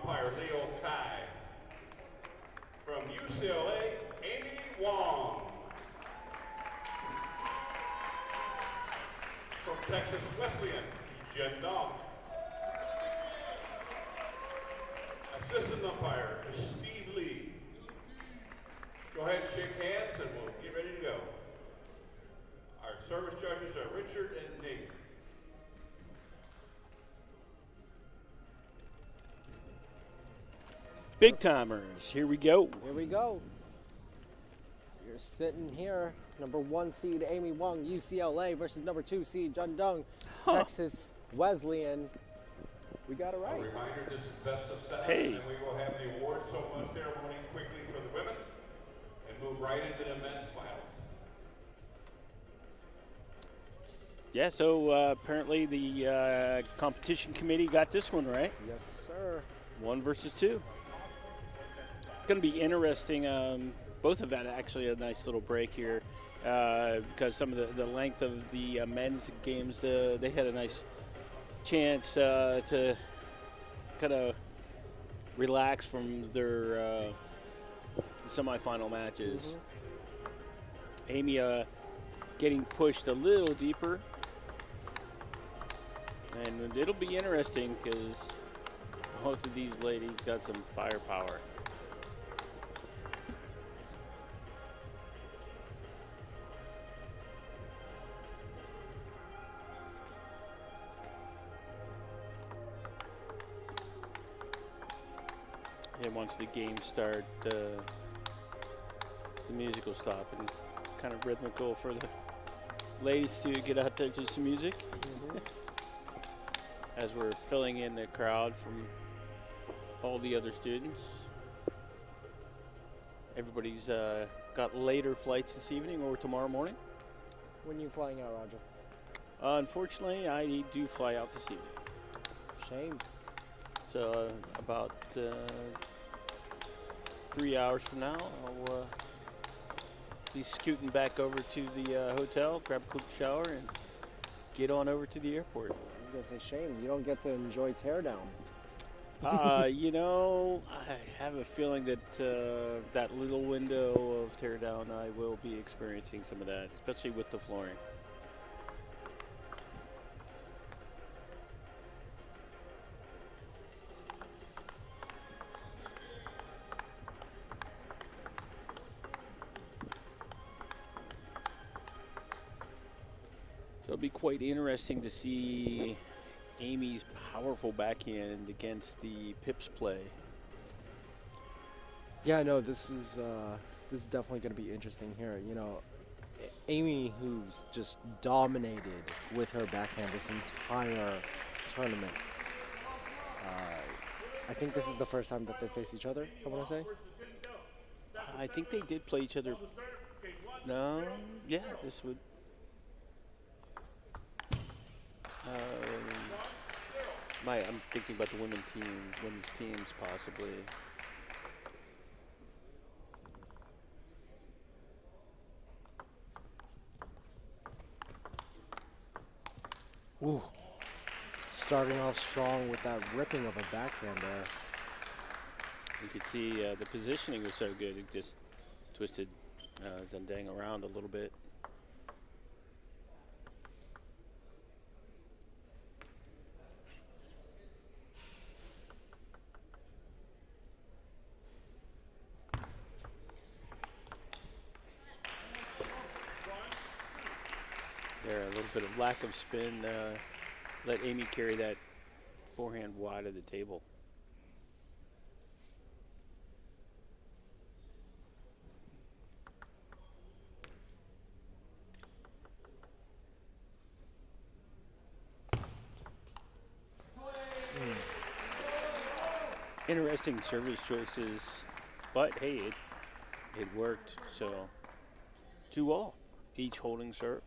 umpire Leo Kai. From UCLA, Amy Wong. From Texas Wesleyan, Jen Dong. Assistant umpire is Steve Lee. Go ahead and shake hands and we'll get ready to go. Our service judges are Richard and Nate. Big timers, here we go. Here we go. You're sitting here, number 1 seed Amy Wong, UCLA versus number 2 seed Jun Dong, Texas Wesleyan. We got it right. A reminder, this is best of 7, Hey. and we will have the award ceremony quickly for the women and move right into the men's finals. Yeah, so apparently the competition committee got this one right. Yes, sir. 1 versus 2. Going to be interesting. Both have had actually a nice little break here because some of the length of the men's games, they had a nice chance to kind of relax from their semifinal matches. Amy getting pushed a little deeper. And it'll be interesting because both of these ladies got some firepower. And once the game starts, the music will stop and kind of rhythmical for the ladies to get out there to some music. As we're filling in the crowd from all the other students. Everybody's got later flights this evening or tomorrow morning. When are you flying out, Roger? Unfortunately, I do fly out this evening. Shame. So about 3 hours from now, I'll be scooting back over to the hotel, grab a quick shower, and get on over to the airport. I was going to say, shame. You don't get to enjoy Teardown. You know, I have a feeling that that little window of teardown, I will be experiencing some of that, especially with the flooring. So it'll be quite interesting to see Amy's powerful backhand against the Pips play. Yeah, no, this is definitely going to be interesting here. You know, Amy, who's just dominated with her backhand this entire tournament. I think this is the first time that they face each other, I want to say. I think they did play each other. No, yeah, this would. I'm thinking about the women's teams possibly. Ooh, starting off strong with that ripping of a backhand there. You could see the positioning was so good, it just twisted Zendang around a little bit. There, a little bit of lack of spin. Let Amy carry that forehand wide of the table. Interesting service choices, but hey, it worked. So 2-all, each holding serve.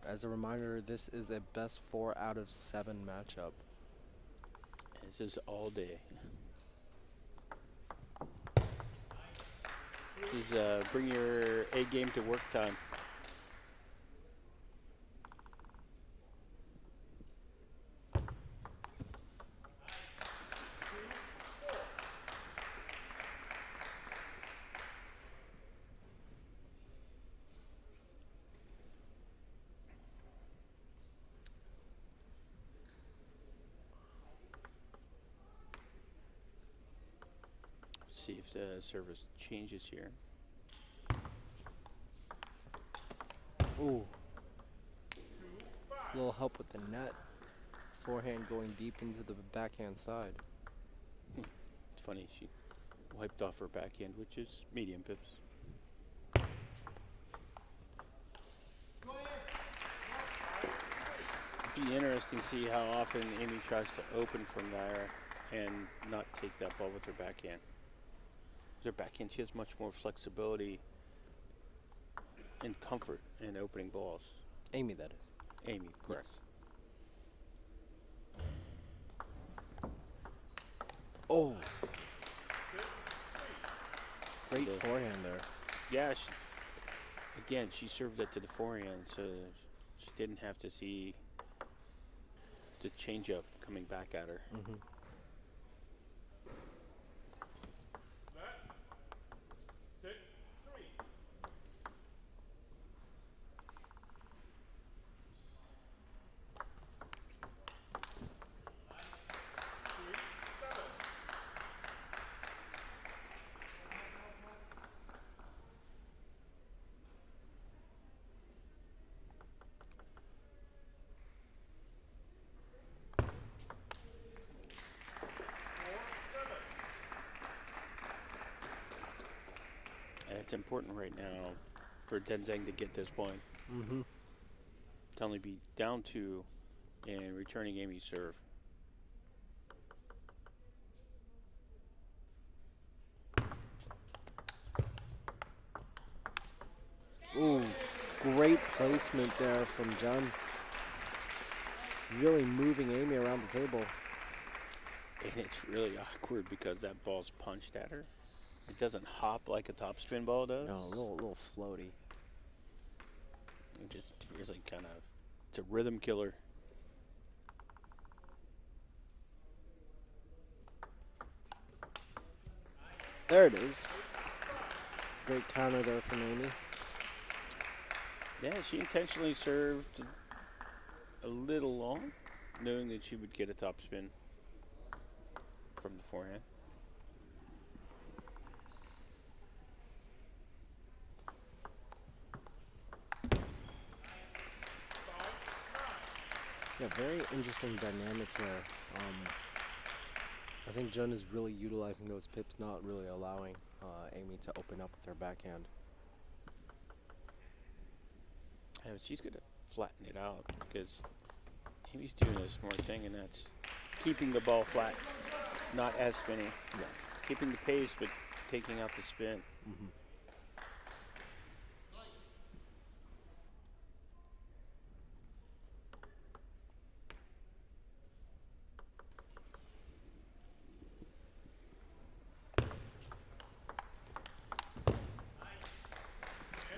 As a reminder, this is a best 4 out of 7 matchup. This is all day. This is bring your A game to work time. see if the service changes here. Ooh. A little help with the net. Forehand going deep into the backhand side. It's funny, she wiped off her backhand, which is medium pips. It'd be interesting to see how often Amy tries to open from there and not take that ball with her backhand. With her backhand, she has much more flexibility and comfort in opening balls. Amy, that is. Amy, correct. Yes. Oh. Great forehand there. Yeah, she served it to the forehand, so she didn't have to see the changeup coming back at her. Mm-hmm. And it's important right now for Denzeng to get this point. Mm-hmm. To only be down 2 and returning Amy's serve. Ooh, great placement there from Jun. Really moving Amy around the table. And it's really awkward because that ball's punched at her. It doesn't hop like a topspin ball does. No, a little floaty. It just really kind of, it's a rhythm killer. There it is. Great counter there from Amy. Yeah, she intentionally served a little long, knowing that she would get a topspin from the forehand. Yeah, very interesting dynamic here. I think Jun is really utilizing those pips, not really allowing Amy to open up with her backhand. Yeah, but she's going to flatten it out because Amy's doing a smart thing, and that's keeping the ball flat, not as spinny. Yeah. Keeping the pace, but taking out the spin. Mm-hmm.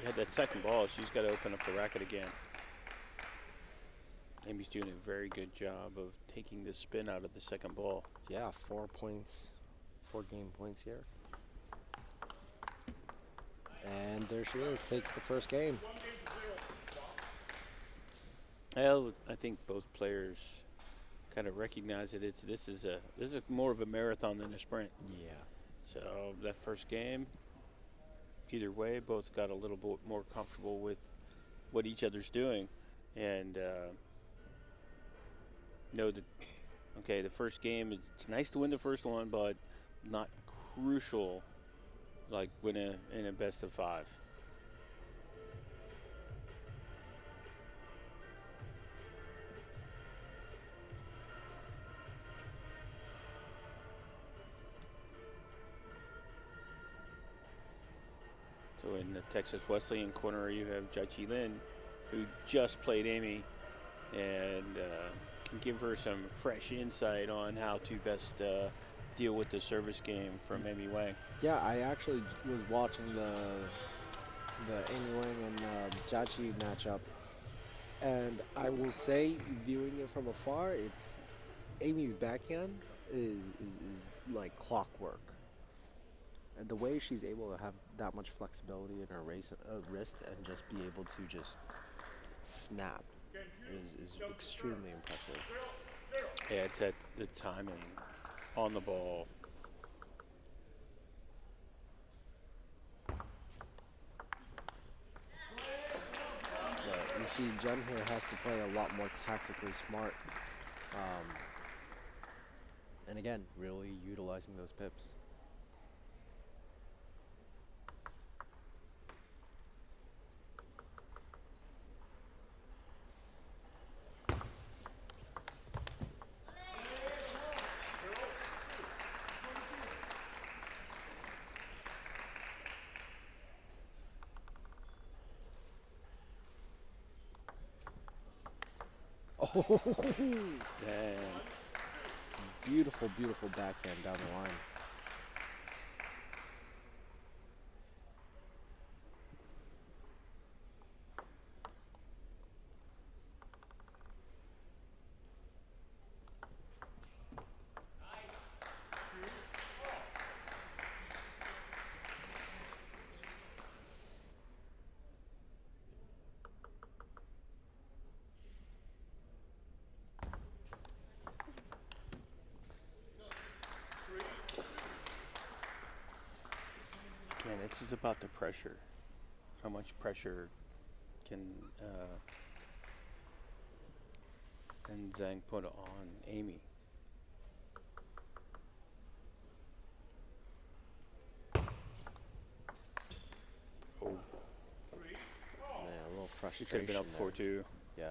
Yeah, that second ball, she's got to open up the racket again. Amy's doing a very good job of taking the spin out of the second ball. Yeah, 4 points, 4 game points here. And there she is, takes the first game. Well, I think both players kind of recognize that this is more of a marathon than a sprint. Yeah. So that first game, either way, both got a little bit more comfortable with what each other's doing, and know that, okay, the first game, it's nice to win the first one, but not crucial like win in a best of 5. So in the Texas Wesleyan corner, you have Jia Lin, who just played Amy, and can give her some fresh insight on how to best deal with the service game from Amy Wang. Yeah, I actually was watching the Amy Wang and Jia matchup, and I will say, viewing it from afar, it's Amy's backhand is like clockwork. And the way she's able to have that much flexibility in her wrist and just be able to just snap is extremely impressive. Yeah, it's at the timing on the ball. see Jen here has to play a lot more tactically smart. And again, really utilizing those pips. Oh, Damn. beautiful, beautiful backhand down the line. Man, this is about the pressure. How much pressure can Zhang put on Amy? Oh, Yeah, a little she frustration. could have been up there. 4-2. Yeah.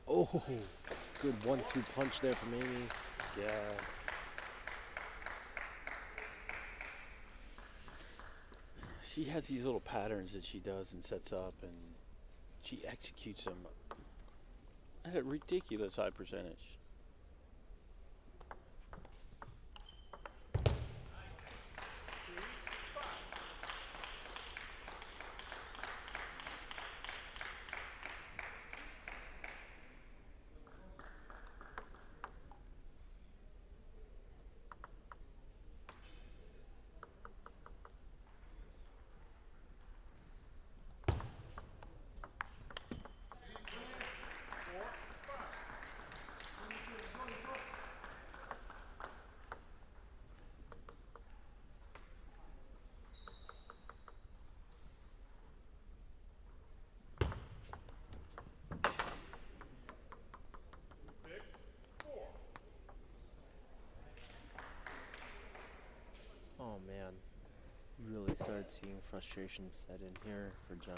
Oh, good 1-2 punch there from Amy. Yeah. She has these little patterns that she does and sets up, and she executes them at a ridiculous high percentage. Oh man, really started seeing frustration set in here for Jen.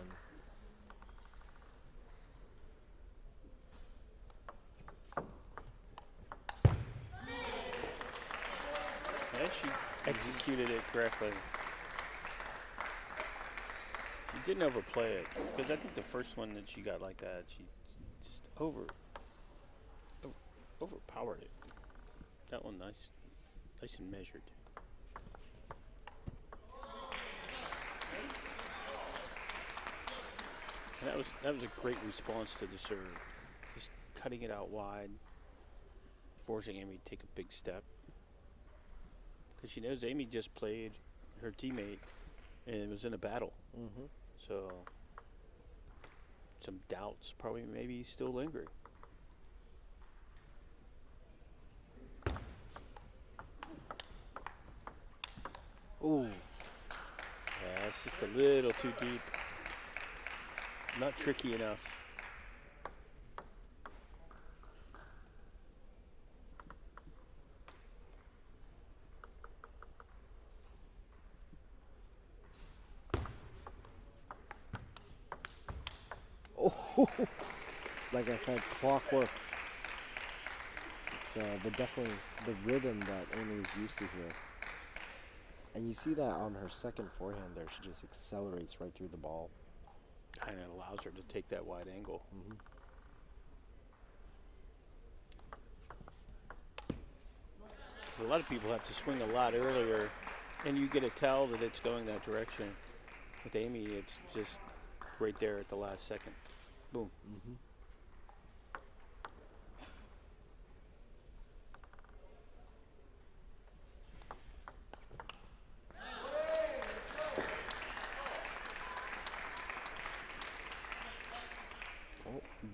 And she executed it correctly. She didn't overplay it, because I think the first one that she got like that, she just overpowered it. That one nice and measured. And that was a great response to the serve. Just cutting it out wide, forcing Amy to take a big step. Because she knows Amy just played her teammate and it was in a battle. Mm-hmm. So some doubts probably maybe still lingering. Ooh. Yeah, it's just a little too deep. Not tricky enough. Oh, like I said, clockwork. It's definitely the rhythm that Amy's used to here. And you see that on her second forehand there. She just accelerates right through the ball. And it allows her to take that wide angle. Mm-hmm. A lot of people have to swing a lot earlier, and you get to tell that it's going that direction. With Amy, it's just right there at the last second. Boom. Mm-hmm.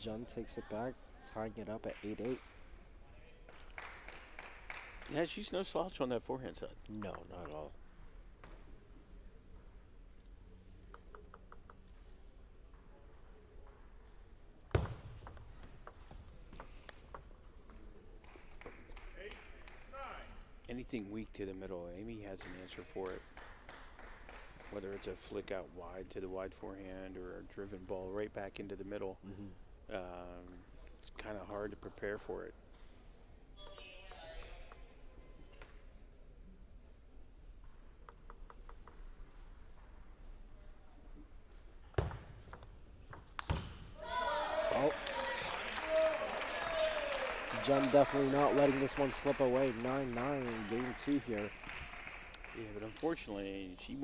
Jun takes it back, tying it up at 8-8. Yeah, she's no slouch on that forehand side. No, not at all. Anything weak to the middle, Amy has an answer for it. Whether it's a flick out wide to the wide forehand or a driven ball right back into the middle, it's kind of hard to prepare for it. Oh. Jun definitely not letting this one slip away. 9-9 in game 2 here. Yeah, but unfortunately, she'd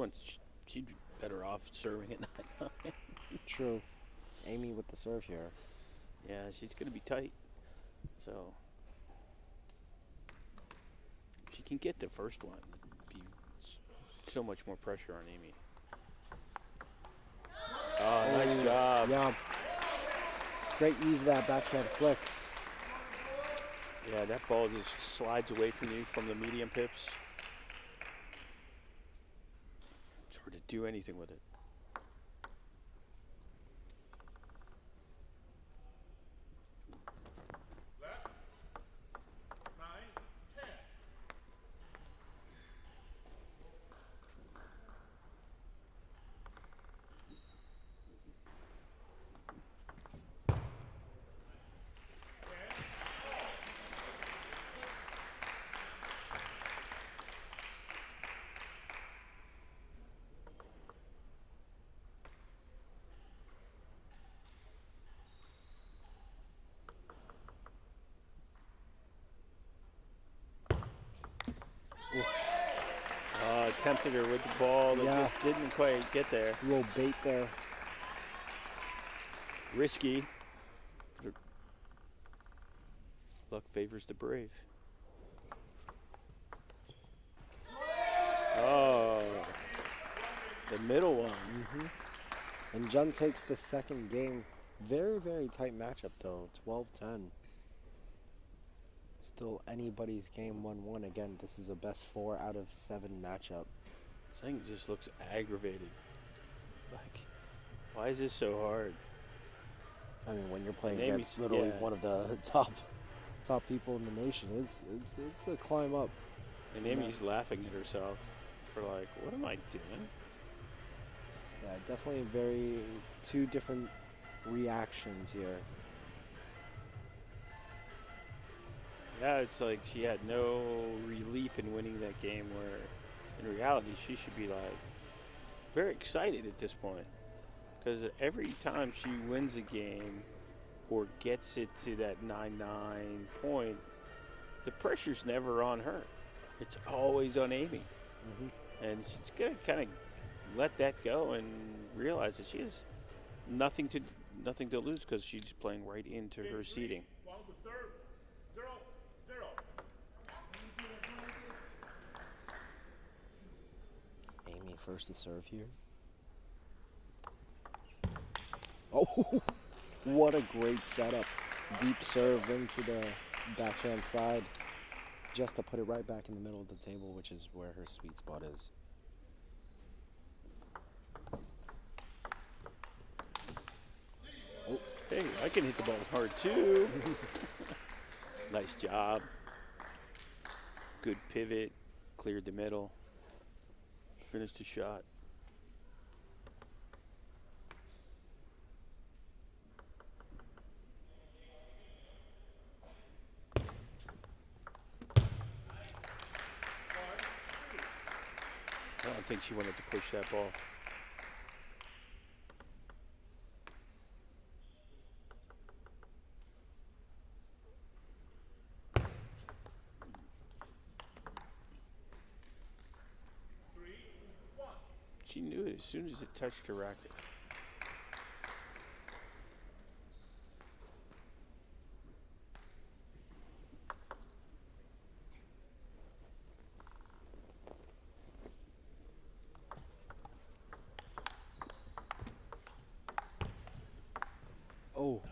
be better off serving at 9-9. True. Amy with the serve here. Yeah, she's going to be tight. So, if she can get the first one, it'd be so much more pressure on Amy. Oh, nice job. Yeah. Great use of that backhand flick. Yeah, that ball just slides away from you from the medium pips. It's hard to do anything with it. Left. 9, 10. Tempted her with the ball that Yeah. just didn't quite get there. A little bait there. Risky. Luck favors the brave. Oh, the middle one. And Jun takes the second game. Very, very tight matchup, though. 12-10. Still anybody's game 1-1. Again, this is a best 4 out of 7 matchup. This thing just looks aggravated. Like, why is this so hard? I mean, when you're playing And against Amy's- literally yeah. one of the top people in the nation, it's a climb up. And Amy's laughing at herself for like, what am I doing? Yeah, definitely two different reactions here. Yeah, it's like she had no relief in winning that game, where in reality she should be like very excited at this point, because every time she wins a game or gets it to that 9-9 point, the pressure's never on her. It's always on Amy. And she's going to kind of let that go and realize that she has nothing to lose, because she's playing right into her seeding. Amy first to serve here. Oh, what a great setup. Deep serve into the backhand side, just to put it right back in the middle of the table, which is where her sweet spot is. Oh, hey, I can hit the ball hard too. Nice job. Good pivot, cleared the middle, finished the shot. I don't think she wanted to push that ball. She knew it as soon as it touched her racket. Oh,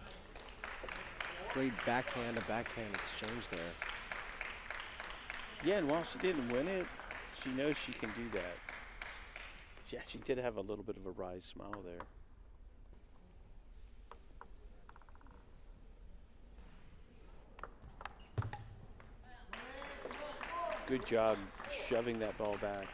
great backhand to backhand exchange there. Yeah, and while she didn't win it, she knows she can do that. She actually did have a little bit of a wry smile there. Good job shoving that ball back.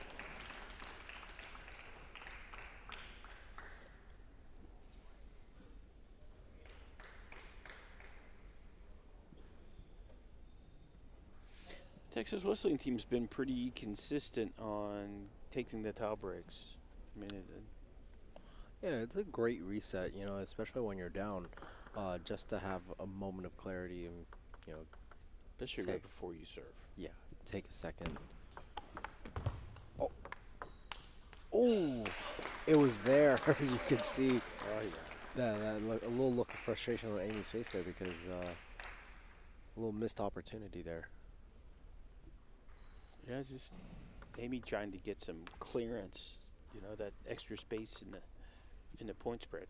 Texas Wesleyan team's been pretty consistent on taking the towel breaks. I mean, Yeah, it's a great reset, you know, especially when you're down, just to have a moment of clarity and, you know, especially right before you serve. Yeah, take a second. Oh. Oh, it was there. You could see a little look of frustration on Amy's face there because a little missed opportunity there. Yeah, it's just Amy trying to get some clearance, you know, that extra space in the point spread.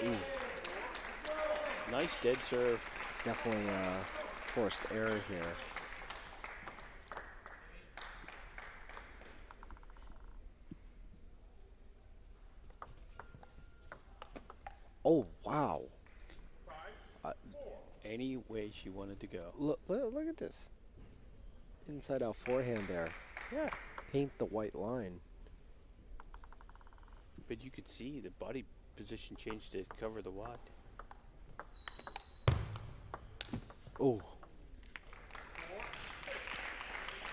Ooh. Nice dead serve. Definitely forced error here. Oh, wow. Any way she wanted to go. Look at this. Inside out forehand there. Yeah. Paint the white line. But you could see the body position changed to cover the wad. Oh.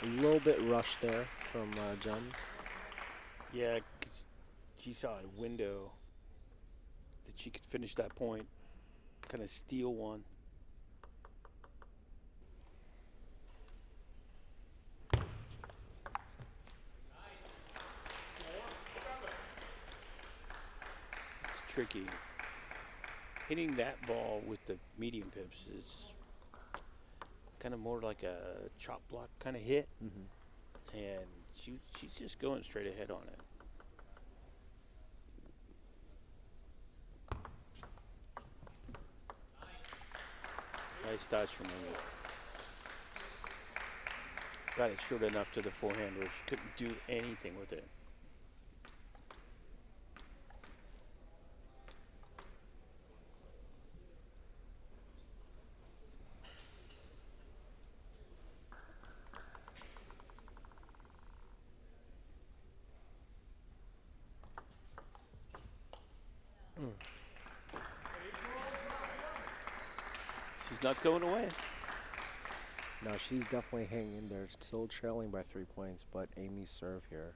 A little bit rushed there from Jen. Yeah, 'cause she saw a window that she could finish that point, kind of steal one. It's tricky. Hitting that ball with the medium pips is kind of more like a chop block kind of hit. And she's just going straight ahead on it. Nice touch from Amy. Got it short enough to the forehand where she couldn't do anything with it. She's not going away. No, she's definitely hanging in there. Still trailing by 3 points, but Amy's serve here.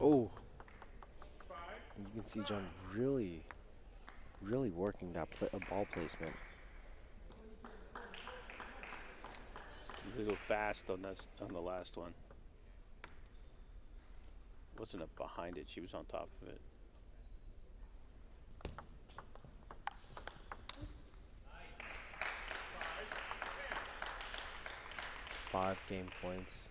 Oh. And you can see John really working that ball placement. It's a little fast on this, on the last one. Wasn't up behind it, she was on top of it. Five game points.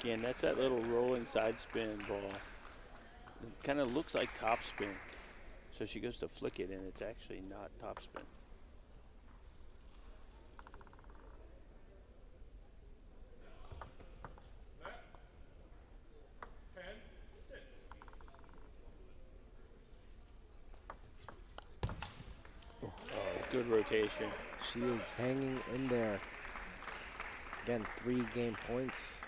Again, that's that little rolling side spin ball. It kind of looks like topspin. So she goes to flick it, and it's actually not topspin. Oh, good rotation. She is hanging in there. Again, 3 game points.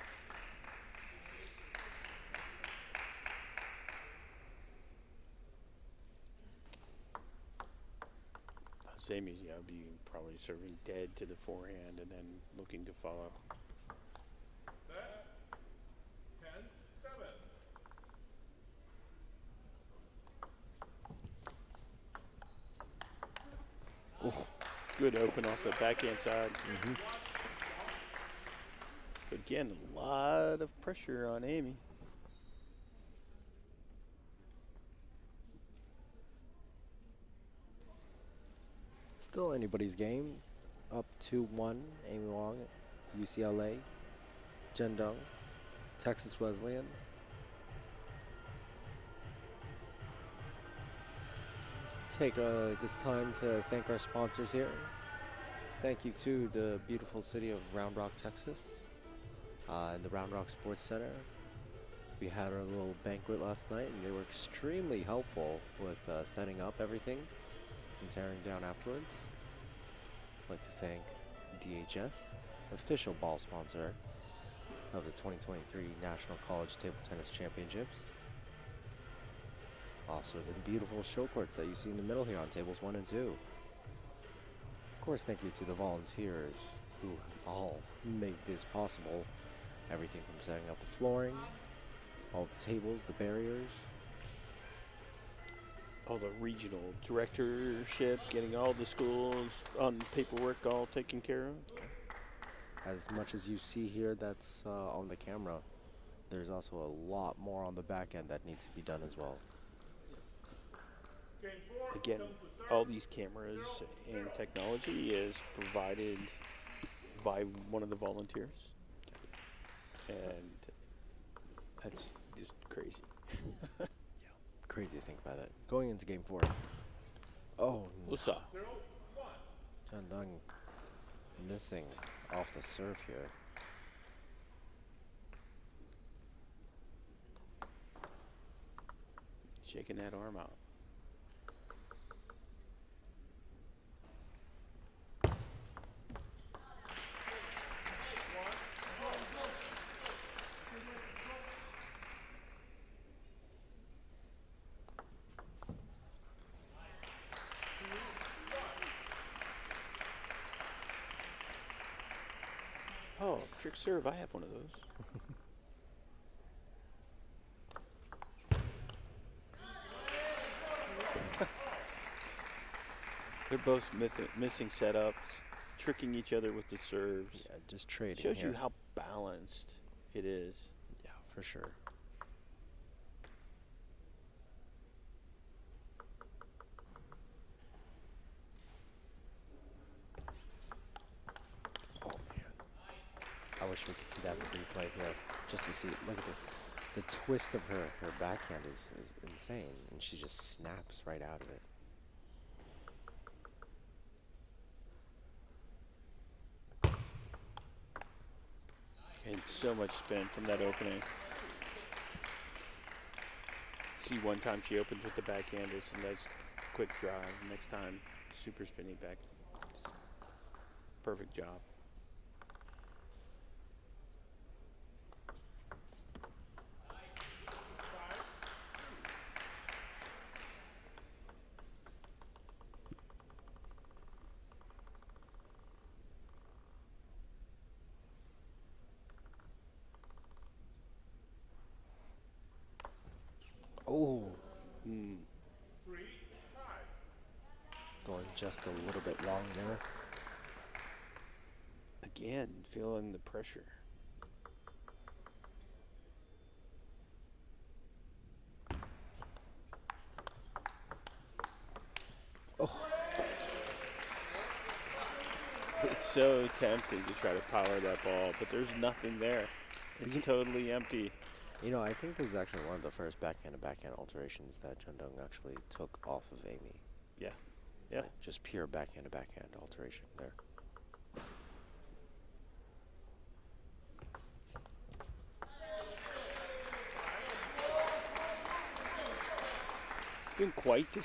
Same as, yeah, be probably serving dead to the forehand and then looking to follow. Good open off the backhand side. But again, a lot of pressure on Amy. Still anybody's game. Up 2-1. Amy Wong, UCLA, Jendong, Texas Wesleyan. Let's take this time to thank our sponsors here. Thank you to the beautiful city of Round Rock, Texas, and the Round Rock Sports Center. We had our little banquet last night, and they were extremely helpful with setting up everything and tearing down afterwards. I'd like to thank DHS, official ball sponsor of the 2023 National College Table Tennis Championships. Also, the beautiful show courts that you see in the middle here on tables 1 and 2. Of course, thank you to the volunteers who all make this possible. Everything from setting up the flooring, all the tables, the barriers. All the regional directorship, getting all the schools on paperwork all taken care of. As much as you see here that's on the camera, there's also a lot more on the back end that needs to be done as well. Again, all these cameras and technology is provided by one of the volunteers. And that's just crazy. Crazy to think about that. Going into game 4. Oh, What's up? Jendong missing off the serve here. Shaking that arm out. Oh, trick serve. I have one of those. They're both missing setups, tricking each other with the serves. Yeah, just trading. Shows here. you how balanced it is. Yeah, for sure. Oh man, I wish we could see that in the replay here, just to see. Look at this. The twist of her backhand is insane, and she just snaps right out of it. And so much spin from that opening. See, one time she opens with the backhand, it's a nice quick drive. Next time, super spinning back. Perfect job. Oh. Going just a little bit long there. Again, feeling the pressure. Oh. It's so tempting to try to power that ball, but there's nothing there. It's totally empty. You know, I think this is actually one of the first backhand-to-backhand alterations that Jendong actually took off of Amy. Yeah. Yeah. Like just pure backhand-to-backhand alteration there. It's been quite the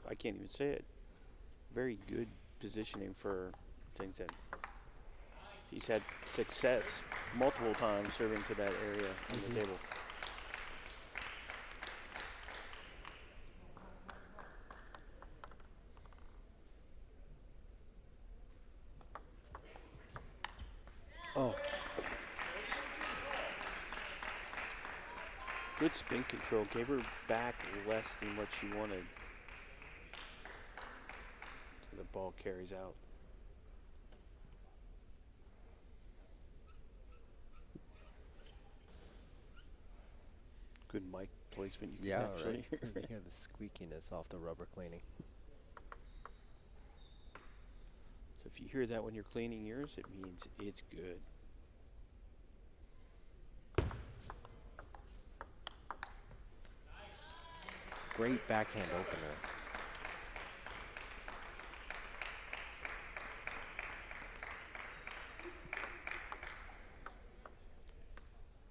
I can't even say it. Very good positioning for things that he's had success multiple times serving to that area on the table. Oh. Good spin control. Gave her back less than what she wanted. the ball carries out. Good mic placement. You can actually right. hear. You hear the squeakiness off the rubber cleaning. So if you hear that when you're cleaning yours, it means it's good. Great backhand opener.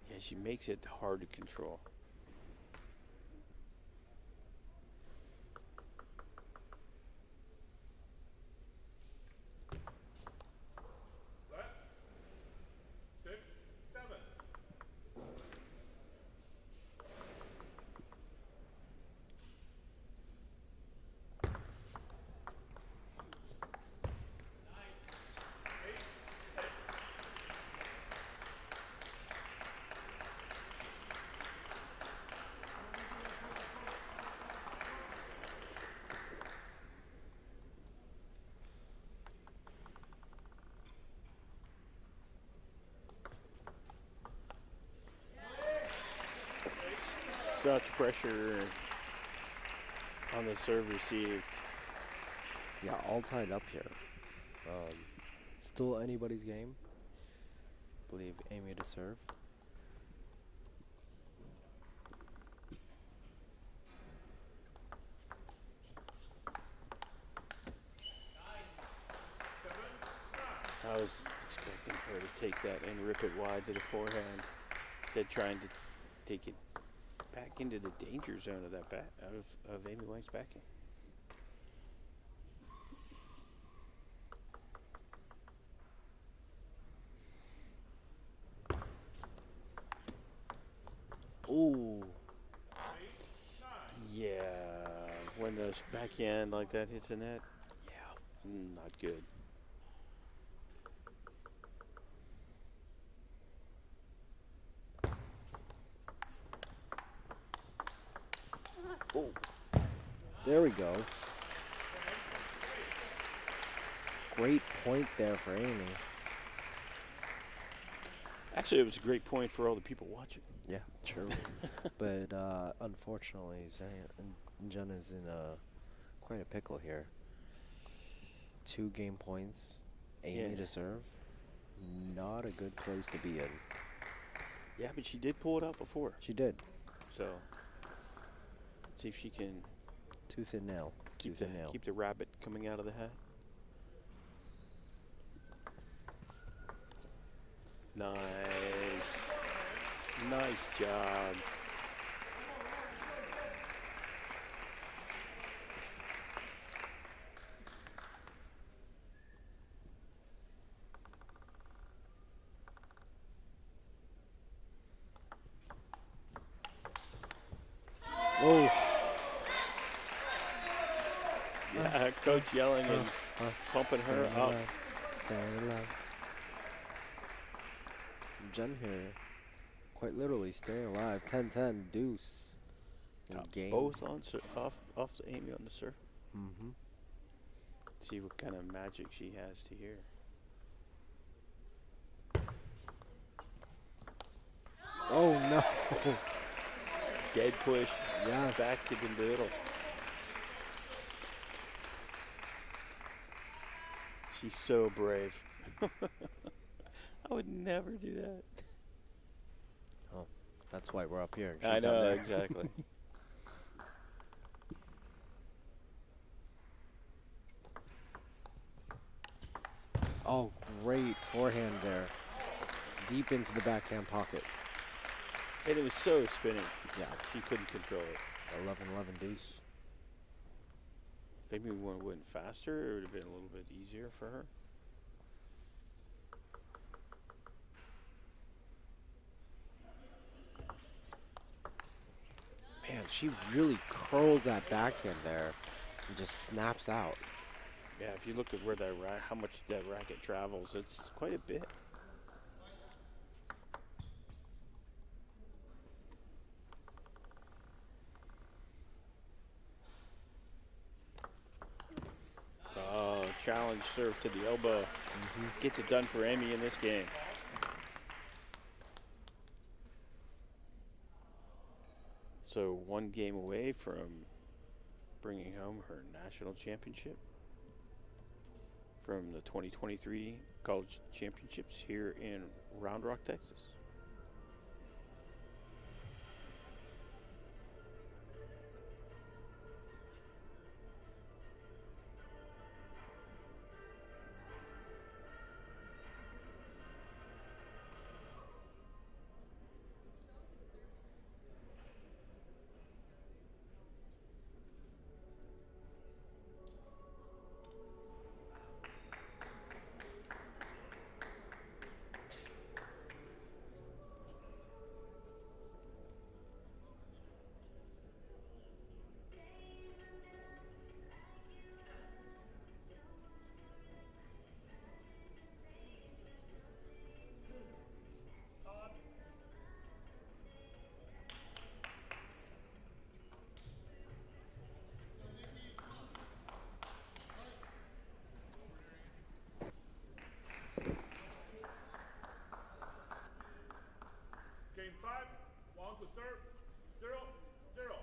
Yeah, she makes it hard to control. Let. 6, 7. Such pressure on the serve receive. Yeah, all tied up here. Still anybody's game. Believe Amy to serve. I was expecting her to take that and rip it wide to the forehand. Instead, trying to take it back into the danger zone of that of Amy Wang's backhand. Ooh. Yeah, when the backhand like that hits the net, Yeah. not good. Oh. There we go. Great point there for Amy. Actually, it was a great point for all the people watching. Yeah, true. But unfortunately, Jenna's in quite a pickle here. 2 game points. Amy Yeah. to serve. Not a good place to be in. Yeah, but she did pull it out before. She did. So, let's see if she can Tooth and nail. keep Tooth and nail. keep the rabbit coming out of the hat. Nice. Nice job. Oh. Yeah, coach yelling and pumping her Staying up. alive. Staying alive. Jen here, quite literally staying alive. 10-10 deuce. In game. Both on off Amy on the serve. Mm-hmm. See what kind of magic she has to hear. Oh no. Dead push. Yes. Back to the middle. She's so brave. I would never do that. Oh, that's why we're up here. And I she's up know, there. exactly. Oh, great forehand there. Deep into the backhand pocket. And it was so spinning. Yeah. She couldn't control it. 11-11 deuce. If maybe we went faster, it would have been a little bit easier for her. Man, she really curls that backhand there and just snaps out. Yeah, if you look at where that how much that racket travels, it's quite a bit. Oh, challenge serve to the elbow. Gets it done for Amy in this game. So 1 game away from bringing home her national championship from the 2023 college championships here in Round Rock, Texas. Game 5, 1 to serve, 0-0.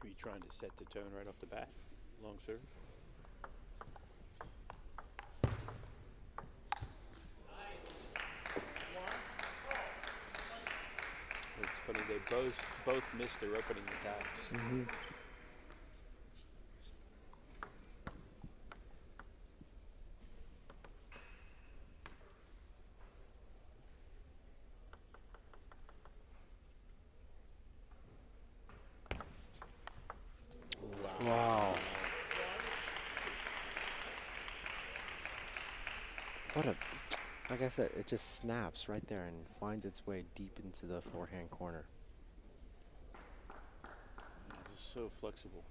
Maybe trying to set the tone right off the bat. Long serve. It's funny, they both missed their opening attacks. Wow. What a, like I said, it just snaps right there and finds its way deep into the forehand corner. It's just so flexible.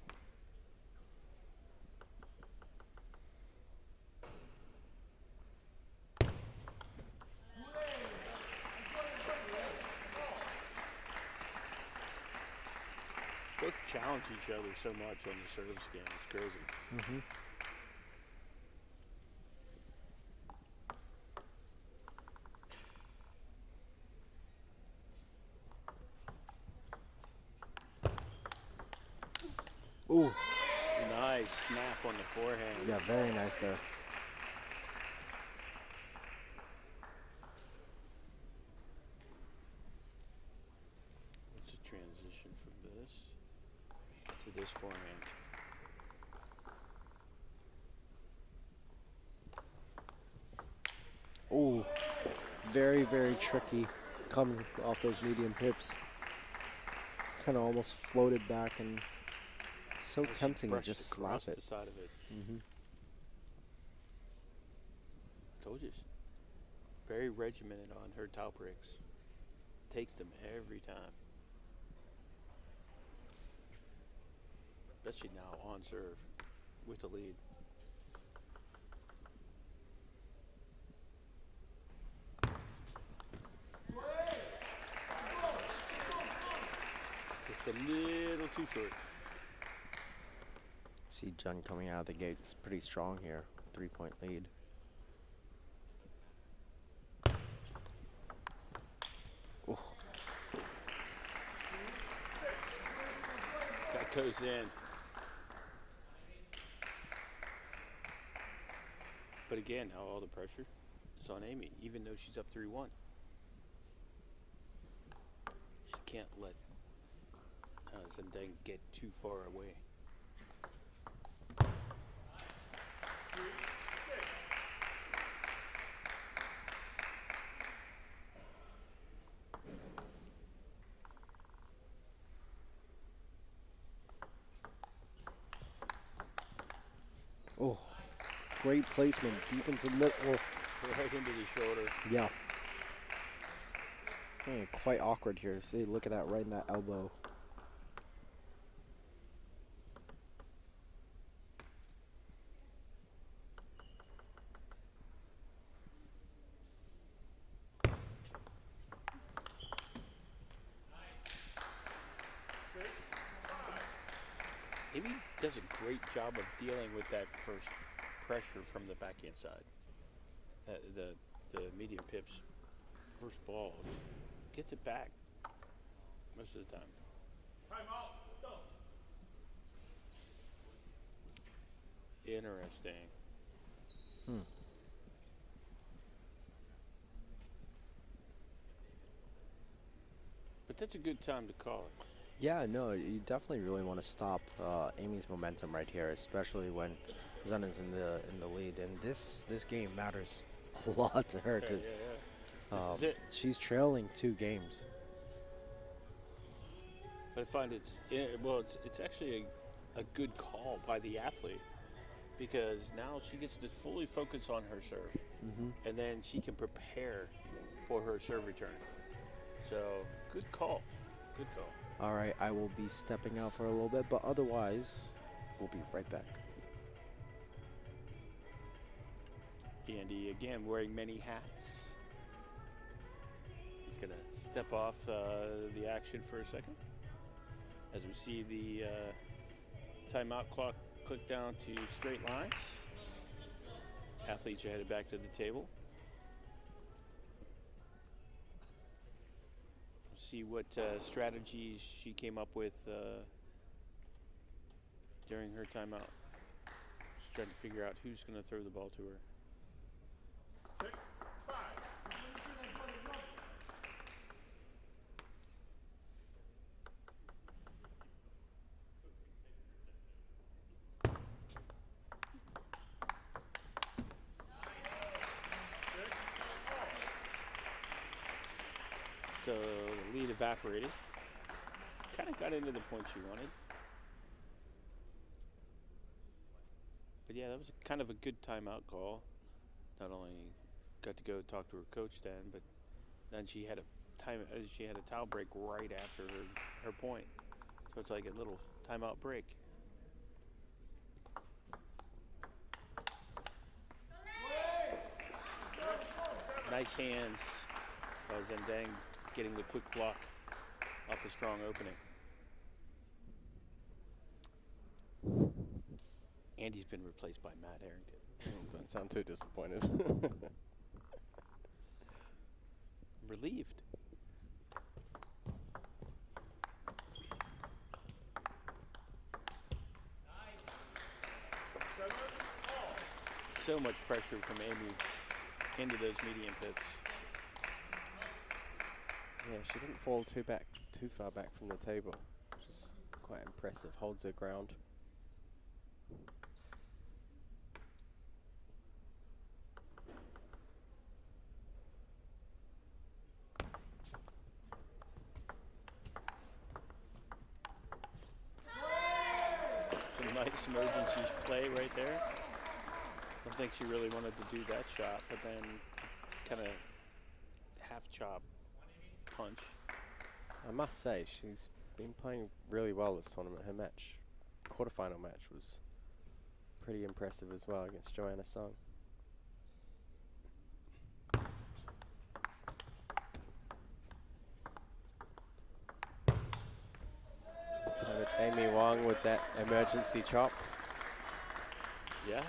Both challenge each other so much on the service game. It's crazy. Ooh. Nice snap on the forehand. Yeah, very nice there. What's the transition from this to this forehand? Ooh. Very, very tricky coming off those medium hips. Kind of almost floated back and so Well, she tempting to brushed just across slap it. the side of it. Told you. Very regimented on her top breaks. Takes them every time. Especially now on serve with the lead. Just a little too short. See Jun coming out of the gates pretty strong here. 3-point lead. Ooh. That goes in. But again, now all the pressure is on Amy, even though she's up 3-1. She can't let Zendang get too far away. Oh, great placement deep into the middle. Right into the shoulder. Yeah. Quite awkward here. See, look at that, right in that elbow. Amy does a great job of dealing with that first pressure from the backhand side. The medium pips first ball gets it back most of the time. Interesting. But that's a good time to call it. Yeah, no, you definitely really want to stop Amy's momentum right here, especially when Zenon's in the lead. And this game matters a lot to her because This is it. she's trailing 2 games. But I find it's actually a good call by the athlete because now she gets to fully focus on her serve, and then she can prepare for her serve return. So good call, good call. All right, I will be stepping out for a little bit, but otherwise, we'll be right back. Andy again wearing many hats. He's gonna step off the action for a second as we see the timeout clock click down to straight lines. Athletes are headed back to the table. See what strategies she came up with during her timeout. She's trying to figure out who's going to throw the ball to her. So the lead evaporated. Kind of got into the point she wanted. But yeah, that was kind of a good timeout call. Not only got to go talk to her coach then, but then she had a towel break right after her point. So it's like a little timeout break. Nice hands. Zendang getting the quick block off a strong opening. Andy's been replaced by Matt Harrington. Don't sound too disappointed. Relieved. So much pressure from Amy into those medium pips. Yeah, she didn't fall too far back from the table, which is quite impressive. Holds her ground. Some nice emergency play right there. Don't think she really wanted to do that shot, but then kind of half chop punch. I must say, she's been playing really well this tournament. Her quarterfinal match was pretty impressive as well against Joanna Sung. This time it's Amy Wong with that emergency chop. Yeah.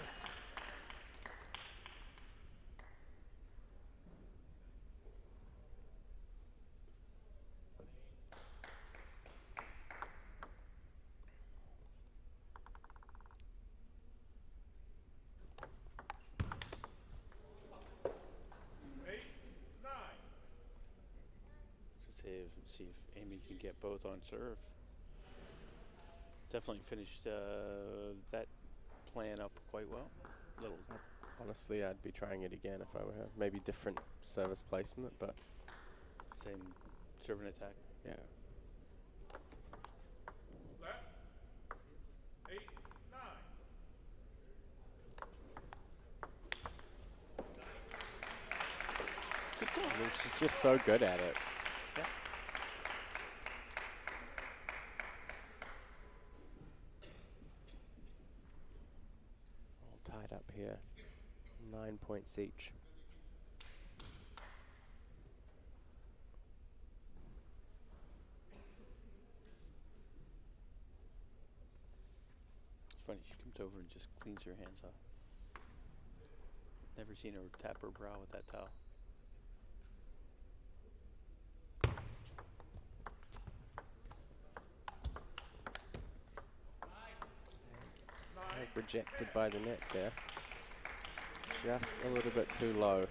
See if Amy can get both on serve. Definitely finished that plan up quite well. Honestly, I'd be trying it again if I were her. Maybe different service placement, but same serve and attack. yeah. Left. 8, 9. Good call. I mean, she's just so good at it. 9 points each. It's funny, she comes over and just cleans her hands off. Never seen her tap her brow with that towel. Rejected by the net there. Just a little bit too low.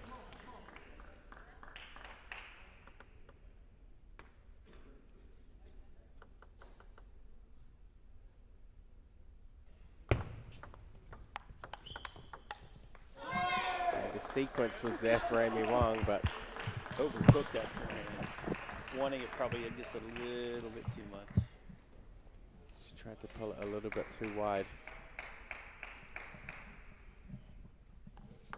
And the sequence was there for Amy Wong, but Overcooked that frame. Wanting it probably just a little bit too much. she tried to pull it a little bit too wide.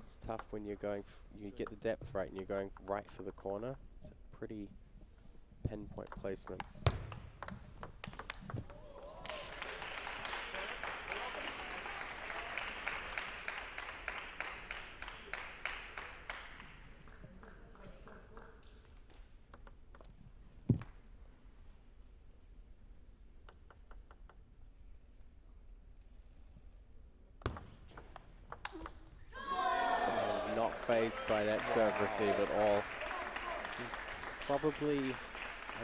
It's tough when you're going, you get the depth right and you're going right for the corner. It's a pretty pinpoint placement. Not phased by that serve receive at all. This is probably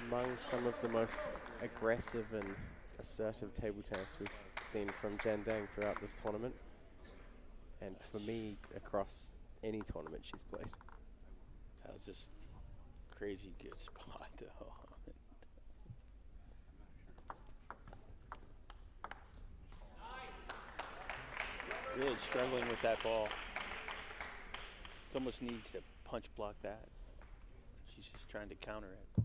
among some of the most aggressive and assertive table tennis we've seen from Jen Dang throughout this tournament. And for me, across any tournament she's played. That was just crazy good spot though. Really struggling with that ball. It almost needs to punch block that. She's just trying to counter it.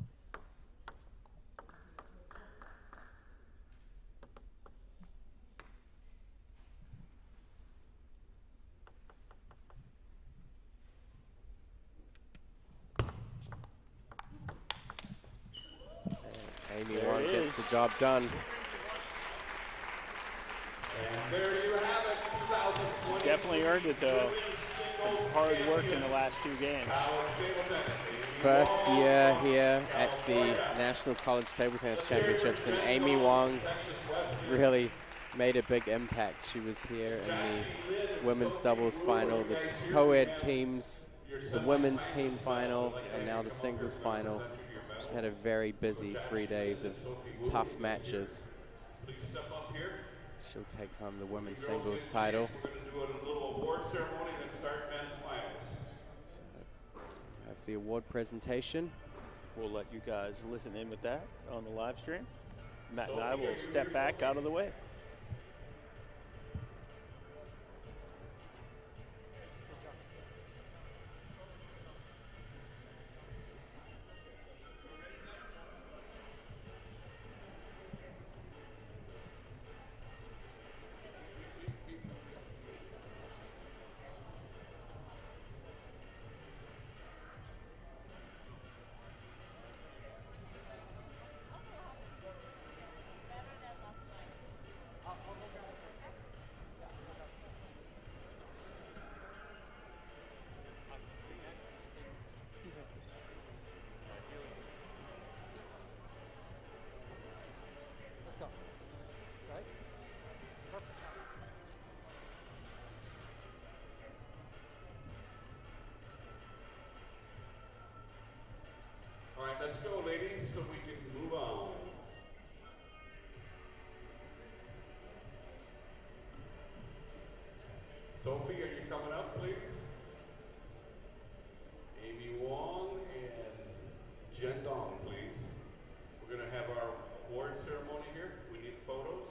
Amy There Wong it gets is. the job done. And there you have it, 2020. Definitely earned it though. Some hard work in the last two games. First year here at the National College Table Tennis Championships, and Amy Wong really made a big impact. She was here in the women's doubles final, the co-ed teams, the women's team final, and now the singles final. She's had a very busy 3 days of tough matches. Please step up here. She'll take home the women's singles title. We're going to do a little award ceremony and then start men's finals. So, we have the award presentation. We'll let you guys listen in with that on the live stream. Matt and I will step back out of the way. Let's go. Right? Perfect. All right, let's go, ladies, so we can move on. Sophie, are you coming up, please? Amy Wong and Jen Dong, please. We're going to have our award ceremony here. We need photos.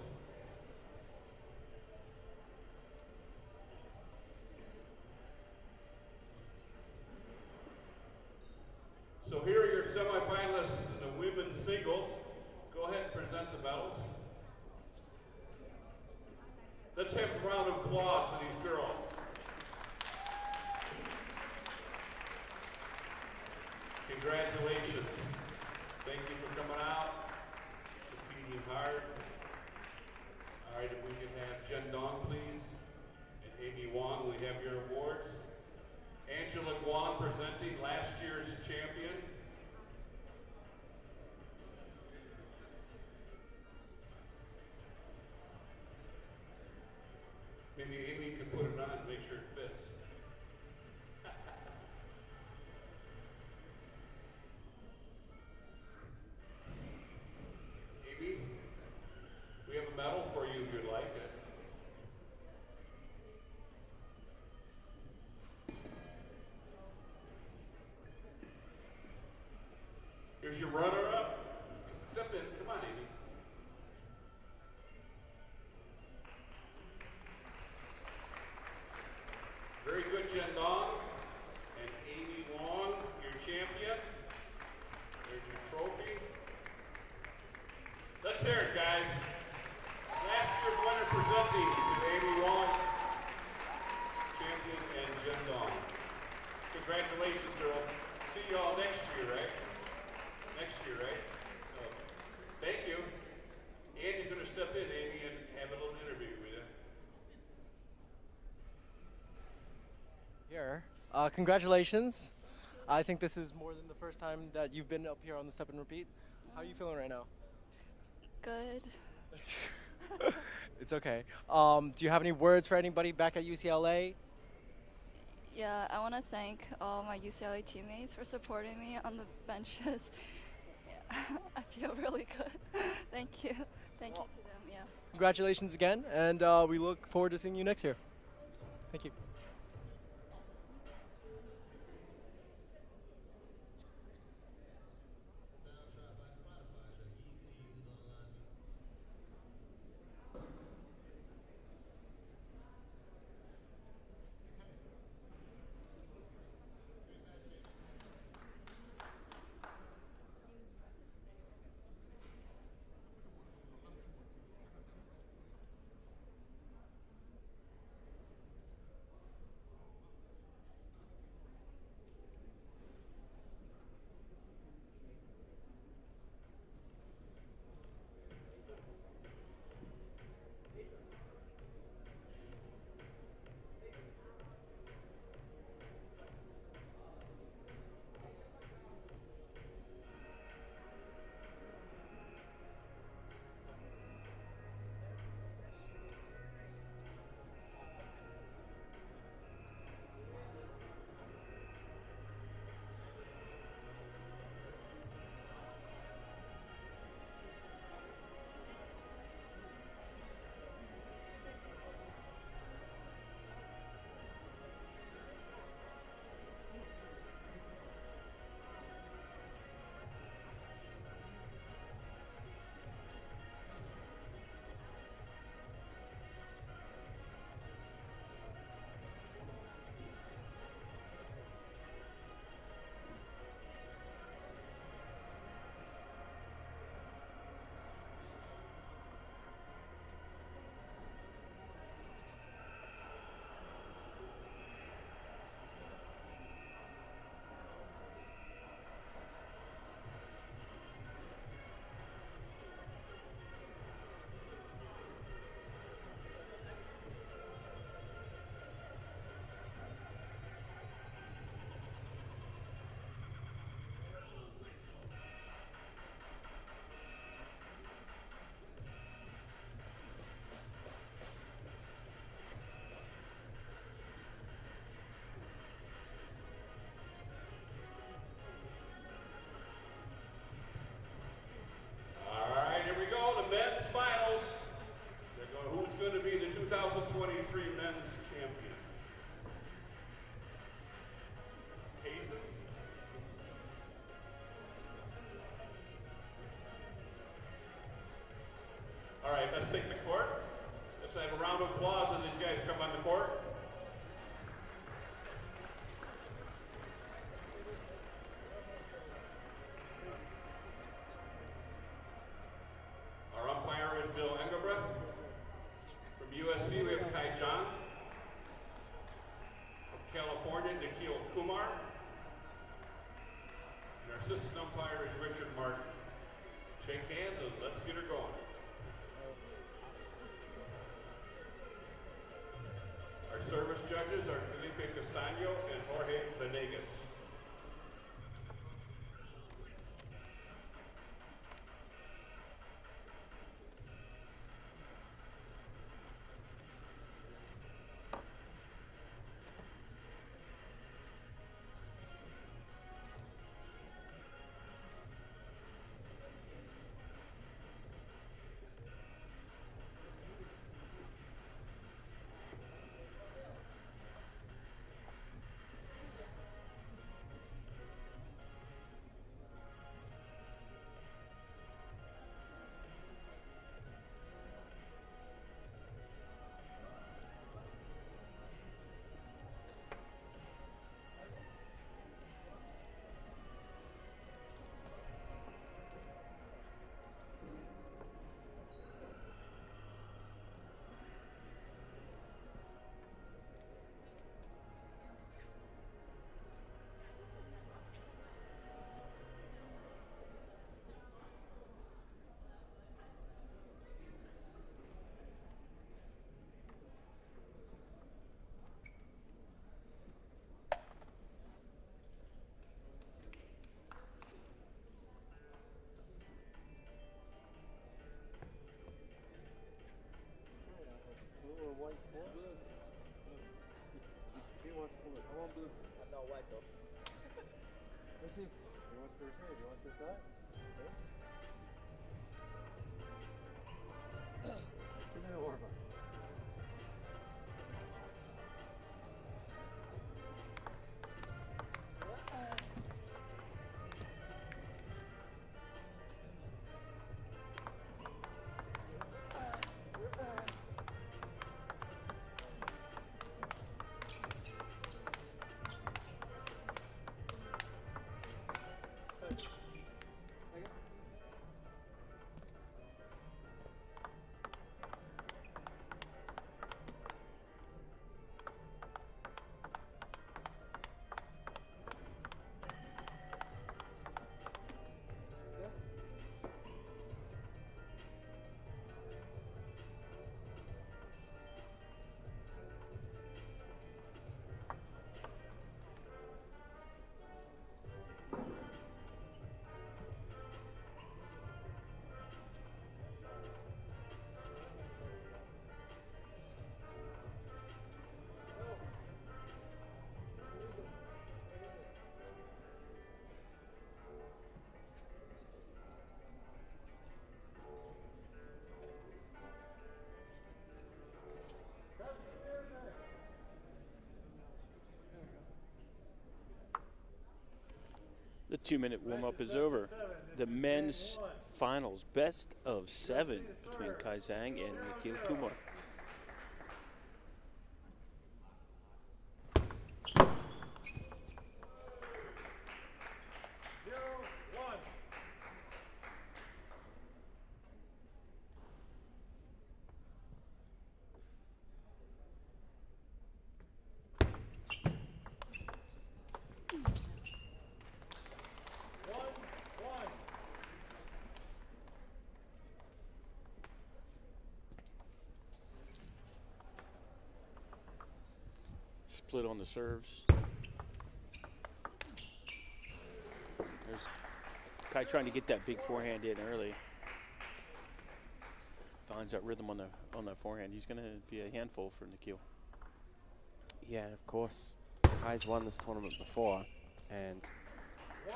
So here are your semifinalists in the women's singles. Go ahead and present the medals. Let's have a round of applause for these girls. Congratulations. Thank you for coming out, competing hard. All right, if we can have Jen Dong, please, and Amy Wong, we have your awards. Angela Guan presenting last year's champion. Maybe Amy can put it on and make sure it fits. Amy, we have a medal for you if you'd like it. Here's your runner-up. Step in. Come on, Amy. Very good, Jen Dong. And Amy Wong, your champion. There's your trophy. Let's hear it, guys. Last year's winner presenting to Amy Wong, champion, and Jen Dong. Congratulations, girl. See you all next year, right? Next year, right? Thank you. Andy's going to step in, Amy, and have a little interview with you. Here. Congratulations. I think this is more than the first time that you've been up here on the Step and Repeat. How are you feeling right now? Good. It's okay. Do you have any words for anybody back at UCLA? Yeah, I want to thank all my UCLA teammates for supporting me on the benches. Yeah, I feel really good. Thank you. Thank you to them, yeah. Congratulations again, and we look forward to seeing you next year. Thank you. going to be the 2023 men's champion? Hazen? All right, let's take the court. Let's have a round of applause as these guys come on the court. Our umpire is Bill Engelbrecht. From USC, we have Kai John. From California, Nikhil Kumar. And our assistant umpire is Richard Martin. Shake hands and let's get her going. Our service judges are Felipe Castaño and Jorge Receive. He wants to receive. You want this side? Okay. 2-minute warm up. The 2-minute warm-up is over. The men's finals, best of 7 between Kai Zhang and Nikhil Kumar. Split on the serves. There's Kai trying to get that big forehand in early. Finds that rhythm on that forehand. He's going to be a handful for Nikhil. Yeah, and of course, Kai's won this tournament before, and I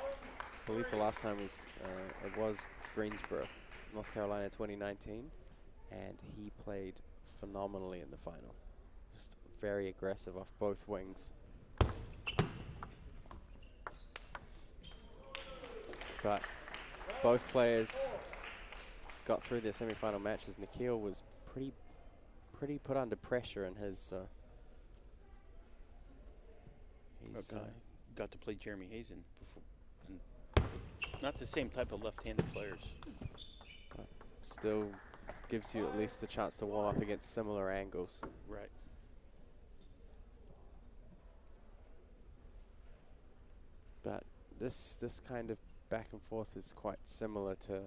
believe the last time was Greensboro, North Carolina 2019, and he played phenomenally in the final. Just very aggressive off both wings. But both players got through their semi-final matches. Nikhil was pretty put under pressure in his. He's got to play Jeremy Hazen before, and not the same type of left-handed players. But still gives you at least a chance to warm up against similar angles. Right. But this kind of back and forth is quite similar to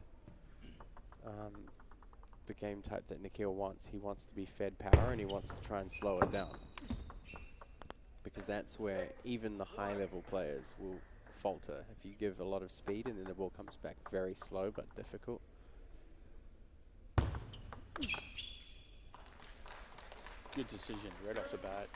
the game type that Nikhil wants. He wants to be fed power and he wants to try and slow it down, because that's where even the high-level players will falter. If you give a lot of speed and then the ball comes back very slow but difficult. Good decision right off the bat.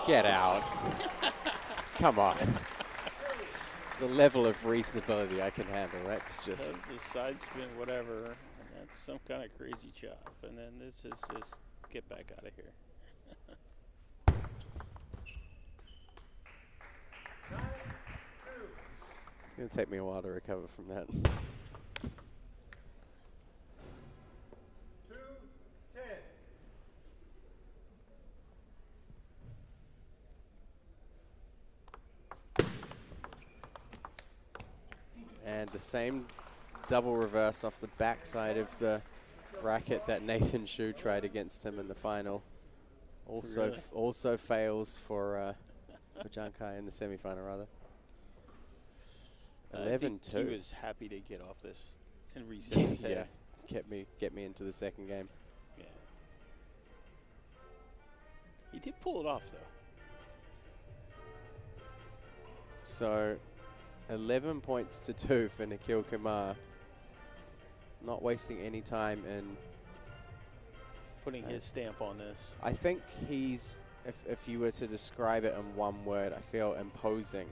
Get out. Come on. It's a level of reasonability I can handle. That's just... That's a side spin, whatever. And that's some kind of crazy chop. And then this is just get back out of here. It's going to take me a while to recover from that. And the same double reverse off the backside of the racket that Nathan Shu tried against him in the final. Also, Really? also fails for John Kai in the semifinal, rather. I think 11-2. he was happy to get off this and reset his head. Yeah, get me into the second game. Yeah. He did pull it off, though. So, 11 points to 2 for Nikhil Kumar. Not wasting any time in Putting his stamp on this. I think he's, if you were to describe it in one word, I feel imposing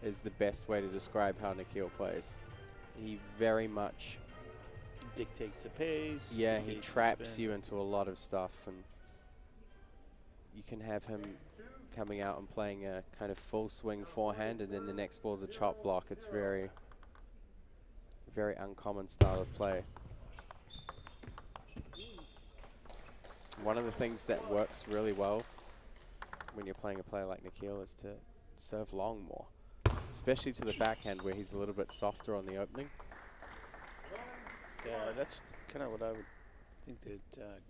is the best way to describe how Nikhil plays. He very much Dictates the pace. yeah, he dictates the traps spin. you into a lot of stuff, and you can have him coming out and playing a kind of full swing forehand, and then the next ball's a chop block. It's very, very uncommon style of play. One of the things that works really well when you're playing a player like Nikhil is to serve long more, especially to the backhand where he's a little bit softer on the opening. Yeah, that's kind of what I would think that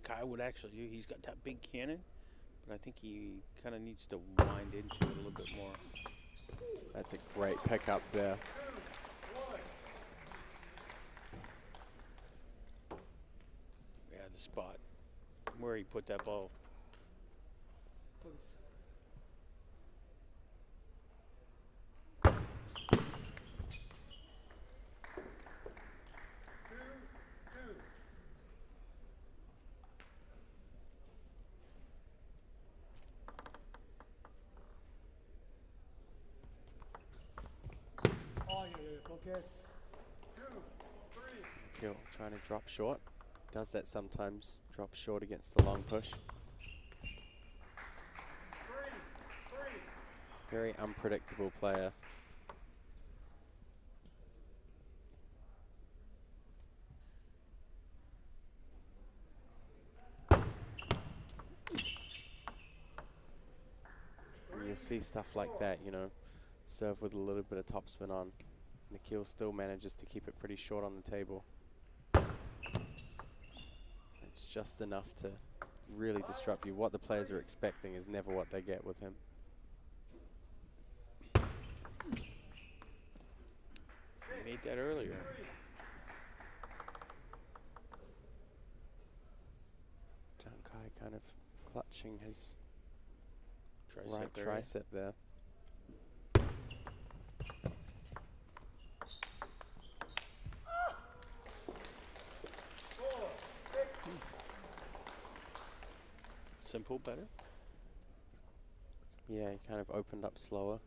Kai would actually do. He's got that big cannon, but I think he kind of needs to wind into it a little bit more. That's a great pickup there. Yeah, the spot where he put that ball. Nikhil trying to drop short. Does that sometimes, drop short against the long push. Very unpredictable player. And you'll see stuff like that, you know, serve with a little bit of topspin on. Nikhil still manages to keep it pretty short on the table. It's just enough to really disrupt you. What the players are expecting is never what they get with him. He made that earlier. John Kai kind of clutching his Tricep right area. tricep there. Simple better. Yeah, he kind of opened up slower.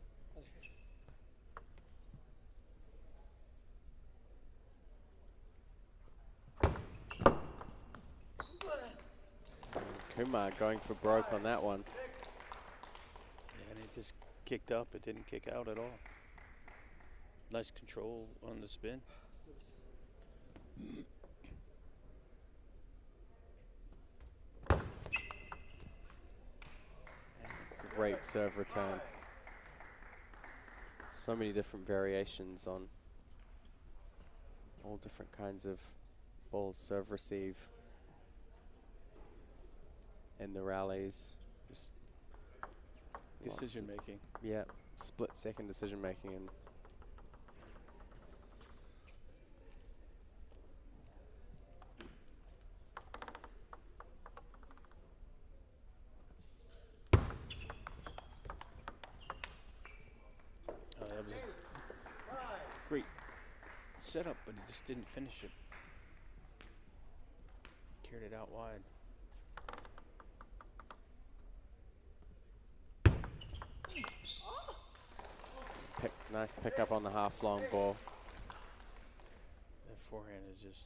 Kumar going for broke on that one. And it just kicked up. It didn't kick out at all. Nice control on the spin. Great serve return. So many different variations on all different kinds of balls, serve, receive, in the rallies. Just Decision making. yeah, split second decision making. And That was a great setup, but he just didn't finish it. Carried it out wide. nice pickup on the half long ball. That forehand is just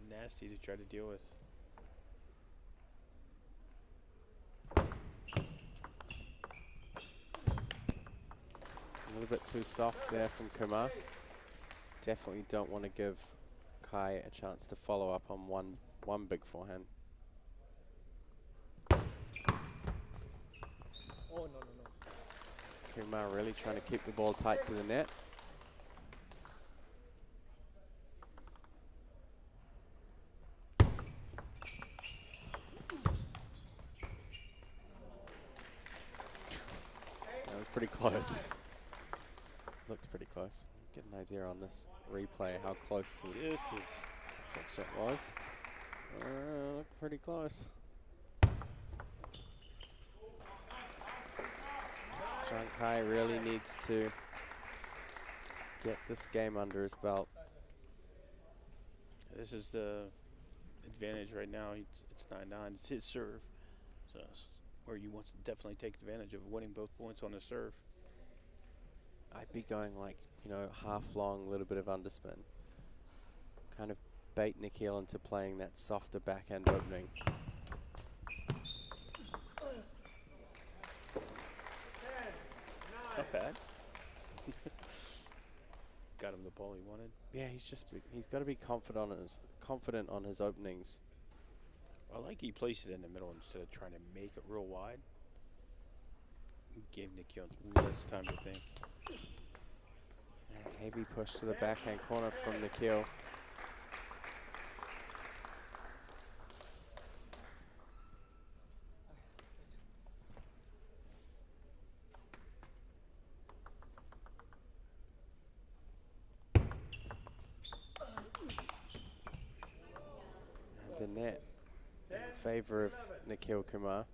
nasty to try to deal with. A little bit too soft there from Kumar. Definitely don't want to give Kai a chance to follow up on one big forehand. Kumar really trying to keep the ball tight to the net. That was pretty close. Looks pretty close. Get an idea on this replay how close This is that shot was. Looked pretty close. John Kai really needs to get this game under his belt. this is the advantage right now. It's 9-9. It's his serve, so it's where you want to definitely take advantage of winning both points on the serve. I'd be going like, you know, half long, little bit of underspin. Kind of bait Nikhil into playing that softer backhand opening. Not bad. Got him the ball he wanted. Yeah, he's got to be confident on his openings. I like he placed it in the middle instead of trying to make it real wide. Gave Nikhil less time to think. Heavy push to the backhand corner from Nikhil. And the net in favor of Nikhil Kumar.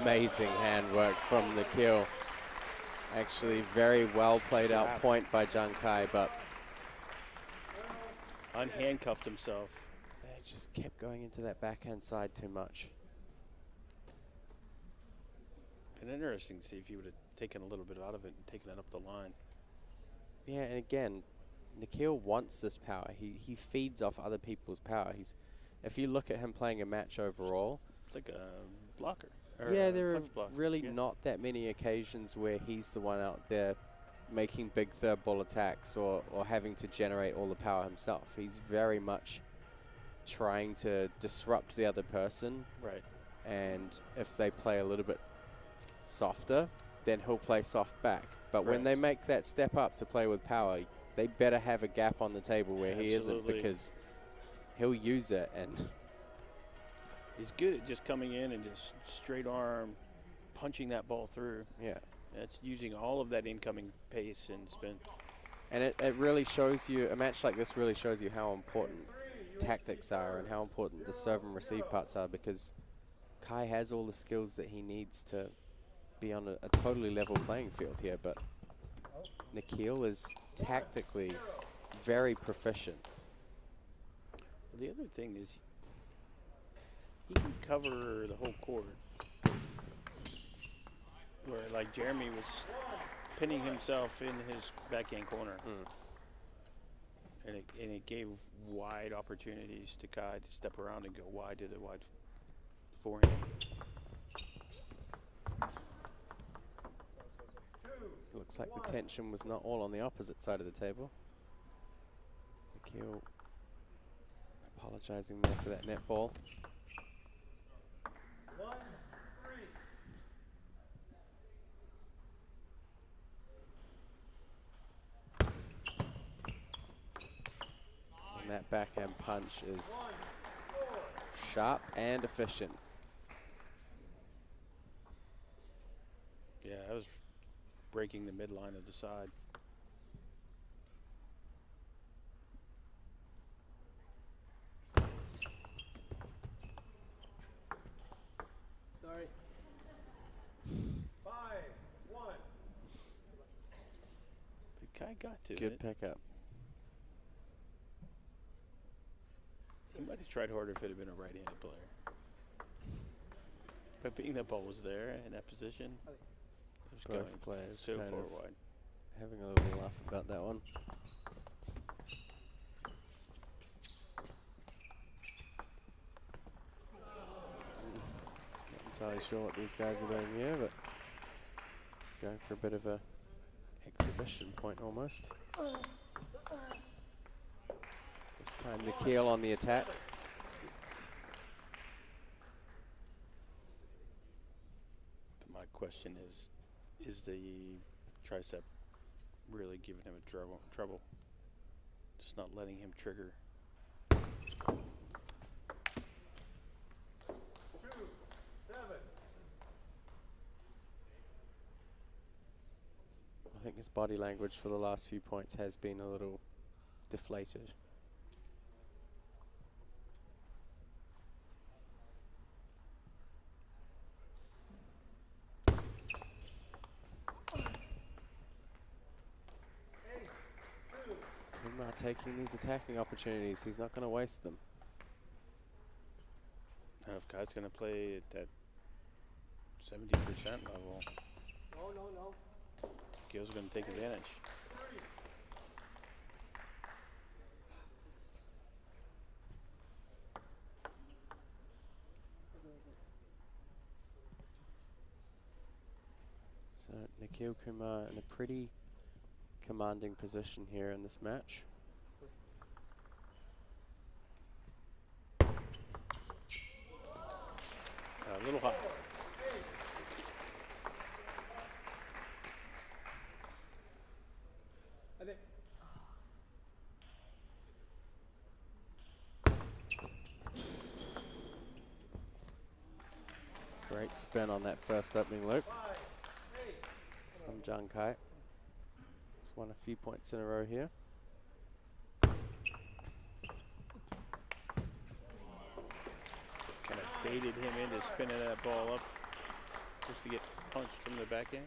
Amazing handwork from Nikhil. Actually, very well played out point by Jung Kai, but Unhandcuffed himself. they just kept going into that backhand side too much. Been interesting to see if he would have taken a little bit out of it and taken it up the line. Yeah, and again, Nikhil wants this power. He feeds off other people's power. If you look at him playing a match overall, It's like a blocker. yeah, there are punch blocker. really Yeah. not that many occasions where he's the one out there making big third ball attacks or having to generate all the power himself. He's very much trying to disrupt the other person, Right. and if they play a little bit softer, then he'll play soft back. But when they make that step up to play with power, they better have a gap on the table where he isn't, Absolutely. because he'll use it. And He's good at just coming in and just straight arm punching that ball through. yeah, That's using all of that incoming pace and spin. and it really shows you, a match like this really shows you how important tactics are and how important the serve and receive parts are, because Kai has all the skills that he needs to be on a totally level playing field here, but Nikhil is tactically very proficient. The other thing is he can cover the whole court. Where like Jeremy was pinning himself in his backhand corner. And it gave wide opportunities to Kai to step around and go wide to the wide forehand. Looks like the tension was not all on the opposite side of the table. Nikhil apologizing there for that net ball. And that backhand punch is sharp and efficient. Yeah, I was breaking the midline of the side. Sorry. 5-1. But Kai got to Good it. pickup. He might have tried harder if it had been a right-handed player. But being that ball was there in that position, it was Both going players so kind far of wide. having a little laugh about that one. Not entirely sure what these guys are doing here, but going for a bit of a exhibition point almost. This time Nikhil on the attack. But my question is the tricep really giving him a trouble? Just not letting him trigger. I think his body language for the last few points has been a little deflated. Kumar taking these attacking opportunities. He's not going to waste them. Now if Kai's going to play at that 70% level, Gil's going to take advantage. So Nikhil Kumar in a pretty commanding position here in this match. A little high. Great spin on that first opening loop from Jung Kai. He's won a few points in a row here. Kind of baited him into spinning that ball up just to get punched from the back end.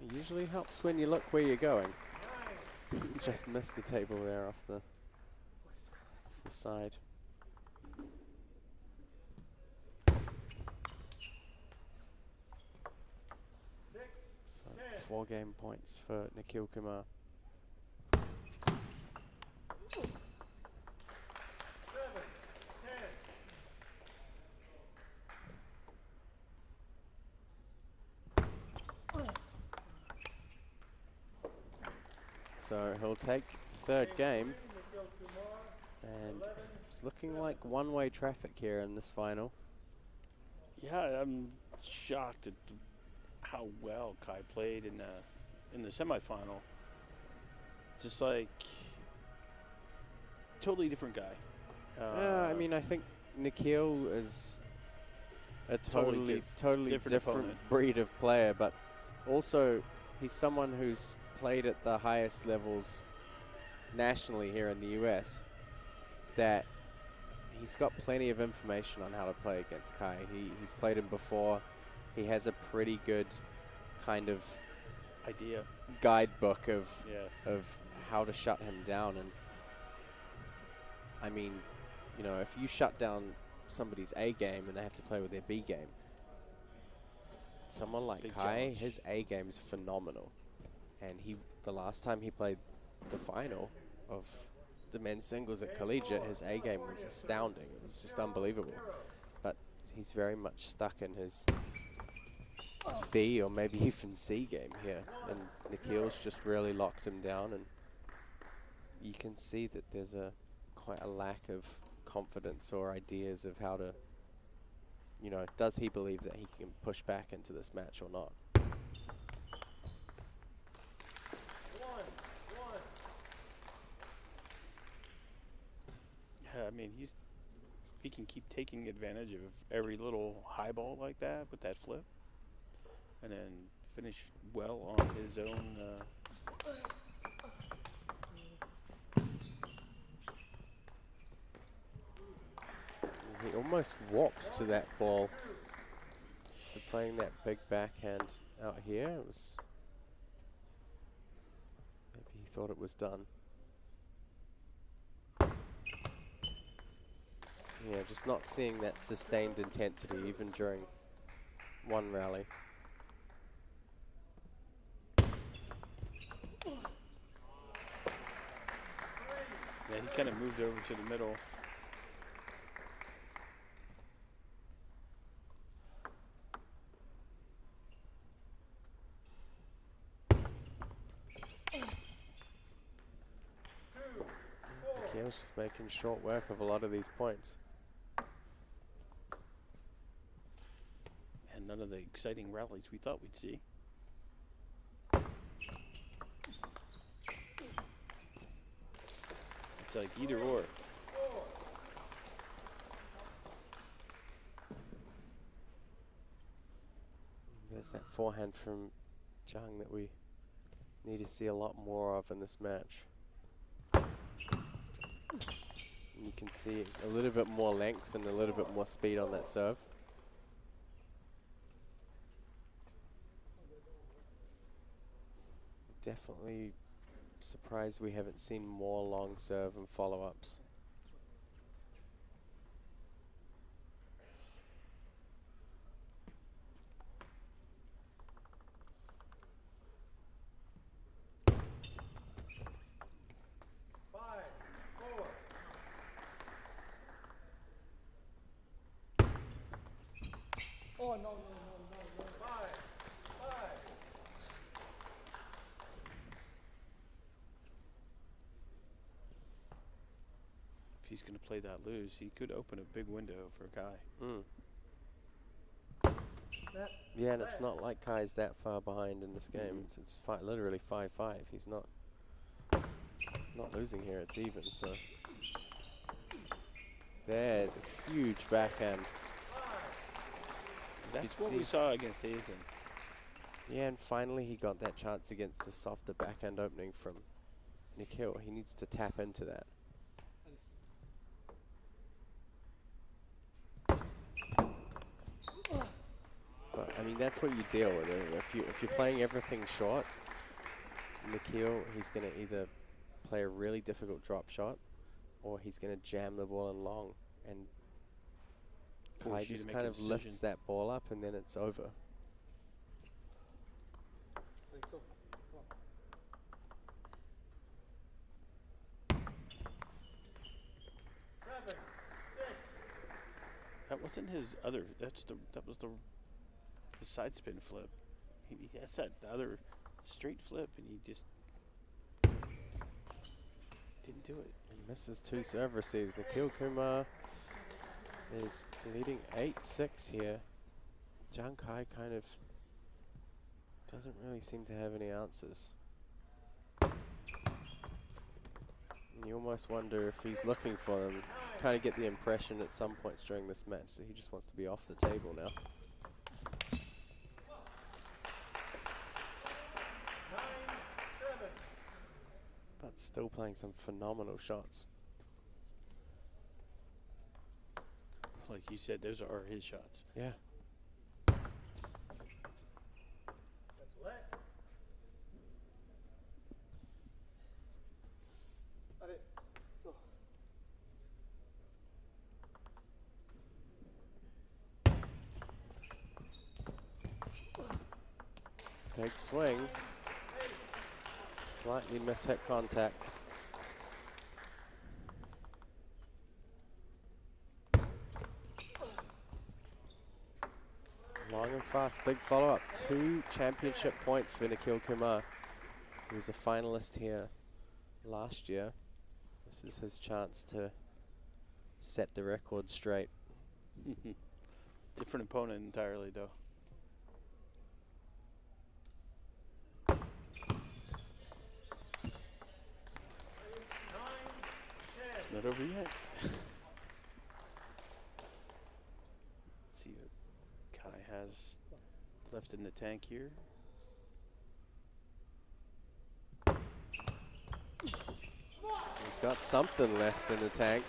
It usually helps when you look where you're going. Just missed the table there off the side. So 4 game points for Nikhil Kumar. So he'll take the third game, and it's looking like one-way traffic here in this final. Yeah, I'm shocked at how well Kai played in the semifinal. Just like totally different guy. I mean, I think Nikhil is a totally different opponent. breed of player, but also he's someone who's played at the highest levels nationally here in the US, that he's got plenty of information on how to play against Kai. He's played him before. He has a pretty good kind of idea guidebook of how to shut him down. And I mean, you know, if you shut down somebody's A game and they have to play with their B game, someone like Big Kai, challenge. his A game is phenomenal. And the last time he played the final of the men's singles at Collegiate, his A game was astounding. It was just unbelievable. But he's very much stuck in his B or maybe even C game here. And Nikhil's just really locked him down, and you can see that there's quite a lack of confidence or ideas of how to, you know, does he believe that he can push back into this match or not? Yeah, I mean, if he can keep taking advantage of every little high ball like that with that flip, and then finish well on his own. He almost walked to that ball to playing that big backhand out here. It was, maybe he thought it was done. Yeah, just not seeing that sustained intensity even during one rally. Yeah, he kind of moved over to the middle. Kill's just making short work of a lot of these points. And none of the exciting rallies we thought we'd see. It's like either or. There's that forehand from Zhang that we need to see a lot more of in this match. And you can see a little bit more length and a little bit more speed on that serve. Definitely surprised we haven't seen more long serve and follow-ups. Oh, no. Five. If he's going to play that loose, he could open a big window for Kai. Yeah, and it's not like Kai's that far behind in this game. It's literally 5-5. He's not losing here. It's even. So there's a huge backhand. That's what we saw against Hazen. Yeah, and finally he got that chance against a softer backhand opening from Nikhil. He needs to tap into that. But I mean, that's what you deal with. If you're playing everything short, Nikhil, he's gonna either play a really difficult drop shot, or he's gonna jam the ball in long, and Kai just kind of lifts that ball up, and then it's over. That wasn't his other. That was the side spin flip. He has that other straight flip, and he just didn't do it. He misses 2 serve receives. Nikhil Kumar is leading 8-6 here. Zhang Kai kind of doesn't really seem to have any answers. And you almost wonder if he's looking for them. Kind of get the impression at some points during this match that he just wants to be off the table now. But still playing some phenomenal shots. Like you said, those are his shots. Yeah. Big swing. Slightly mishit contact. Long and fast, big follow-up. 2 championship points for Nikhil Kumar. He was a finalist here last year. This is his chance to set the record straight. Different opponent entirely, though. It's not over yet. See what Kai has left in the tank here. He's got something left in the tank.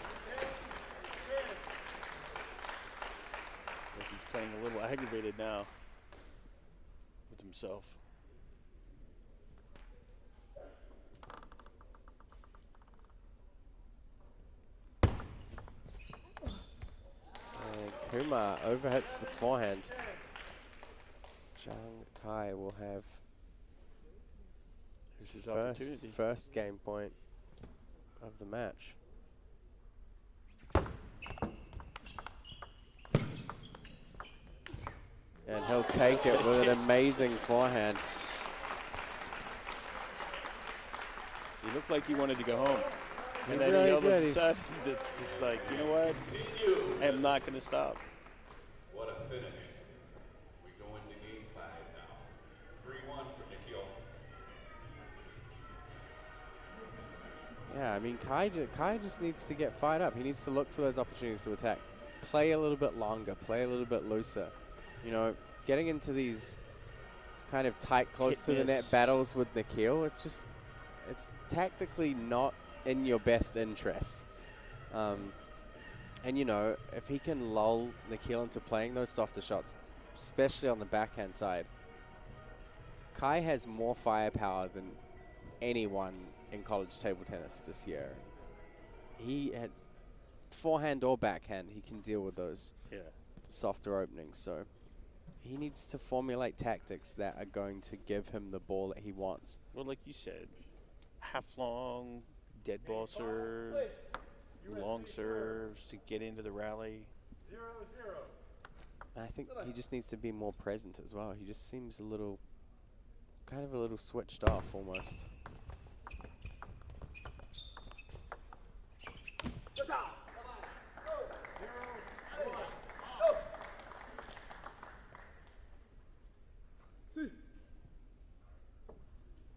Like he's playing a little aggravated now with himself. And Kumar overhits the forehand. Zhang Kai will have his first game point of the match. And he'll take it with an amazing forehand. He looked like he wanted to go home. And then really he all of did. a He's- sudden, just like, you know what? I am not going to stop. What a finish. We go into game tied now. 3-1 for Nikhil. Yeah, I mean, Kai just needs to get fired up. He needs to look for those opportunities to attack. Play a little bit longer, play a little bit looser. You know, getting into these kind of tight, close to the net Hit-miss. battles with Nikhil, it's tactically not in your best interest. And, you know, if he can lull Nikhil into playing those softer shots, especially on the backhand side, Kai has more firepower than anyone in college table tennis this year. He has forehand or backhand, he can deal with those softer openings. So he needs to formulate tactics that are going to give him the ball that he wants. Well, like you said, half long, dead ball serve, long serves to get into the rally. I think he just needs to be more present as well. He just seems a little, kind of a little switched off almost.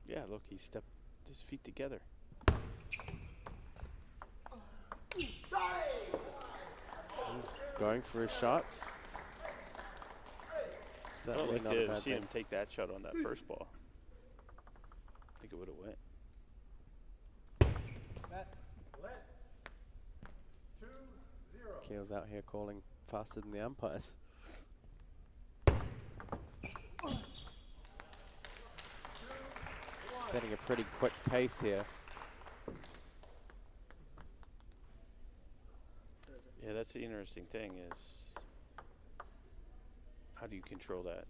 Yeah, look, he stepped his feet together. He's going for his shots. I'd Certainly like not a to bad see thing. him take that shot on that first ball. I think it would have went. Keel's out here calling faster than the umpires. Setting a pretty quick pace here. Yeah, that's the interesting thing is, how do you control that?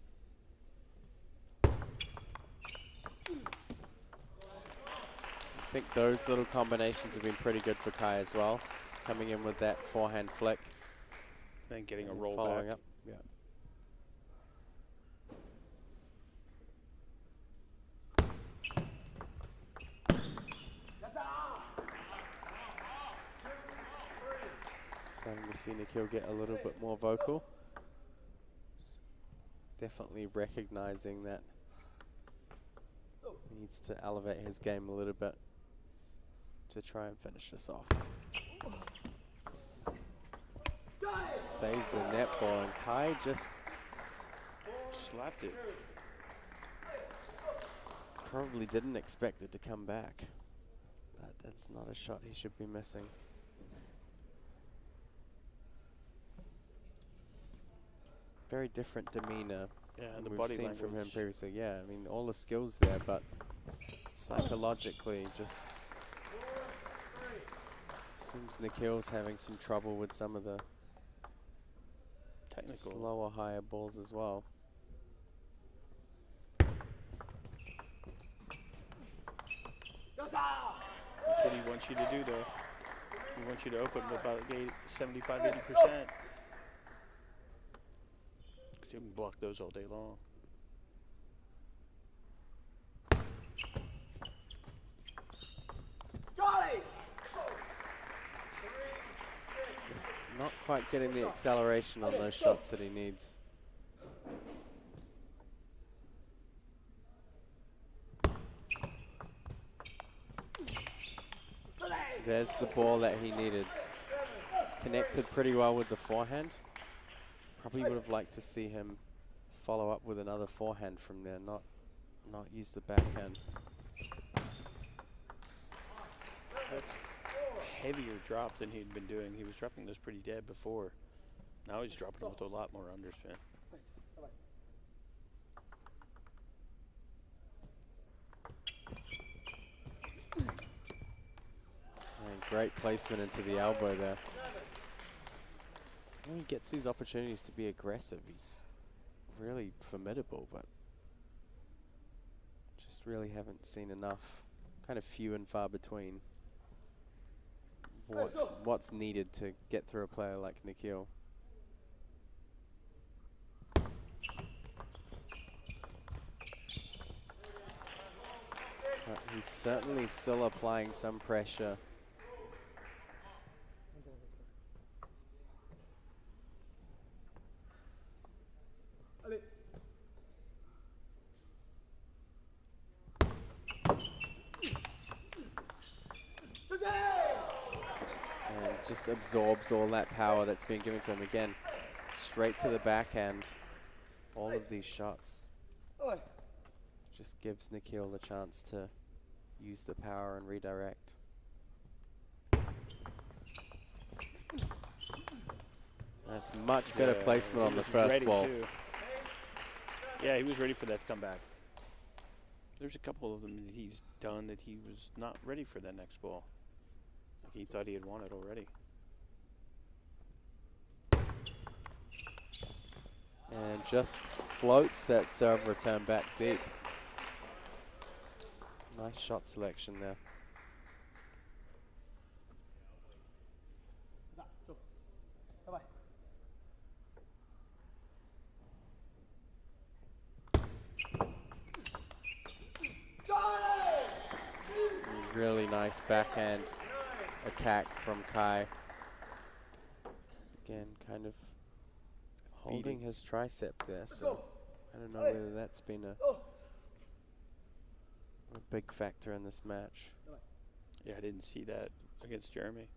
I think those little combinations have been pretty good for Kai as well. Coming in with that forehand flick. Then getting a and roll following back. up. Yeah. Starting to see Nikhil get a little bit more vocal. Definitely recognizing that he needs to elevate his game a little bit to try and finish this off. Saves the net ball, and Kai just Slapped it. probably didn't expect it to come back. But that's not a shot he should be missing. Very different demeanor Yeah, and the we've body seen language. from him previously. Yeah, I mean, all the skills there, but psychologically just seems Nikhil's having some trouble with some of the Technical. slower, higher balls as well. That's what he wants you to do, though. He wants you to open about 75, 80%. Because you can block those all day long. Just not quite getting the acceleration on those shots that he needs. There's the ball that he needed. Connected pretty well with the forehand. Probably would have liked to see him follow up with another forehand from there, not use the backhand. That's a heavier drop than he'd been doing. He was dropping those pretty dead before. Now he's dropping them with a lot more underspin. And great placement into the elbow there. When he gets these opportunities to be aggressive, he's really formidable, but just really haven't seen enough. Kind of few and far between. What's needed to get through a player like Nikhil. But he's certainly still applying some pressure just absorbs all that power that's being given to him. Again, straight to the backhand. All of these shots just gives Nikhil the chance to use the power and redirect. That's much better placement on the first ball. Yeah, he was ready for that to come back. There's a couple of them that he's done that he was not ready for that next ball. Like he thought he had won it already. And just floats that serve return back deep. Nice shot selection there. Really nice backhand attack from Kai. Again, kind of holding his tricep there, so I don't know whether that's been a big factor in this match. Yeah, I didn't see that against Jeremy.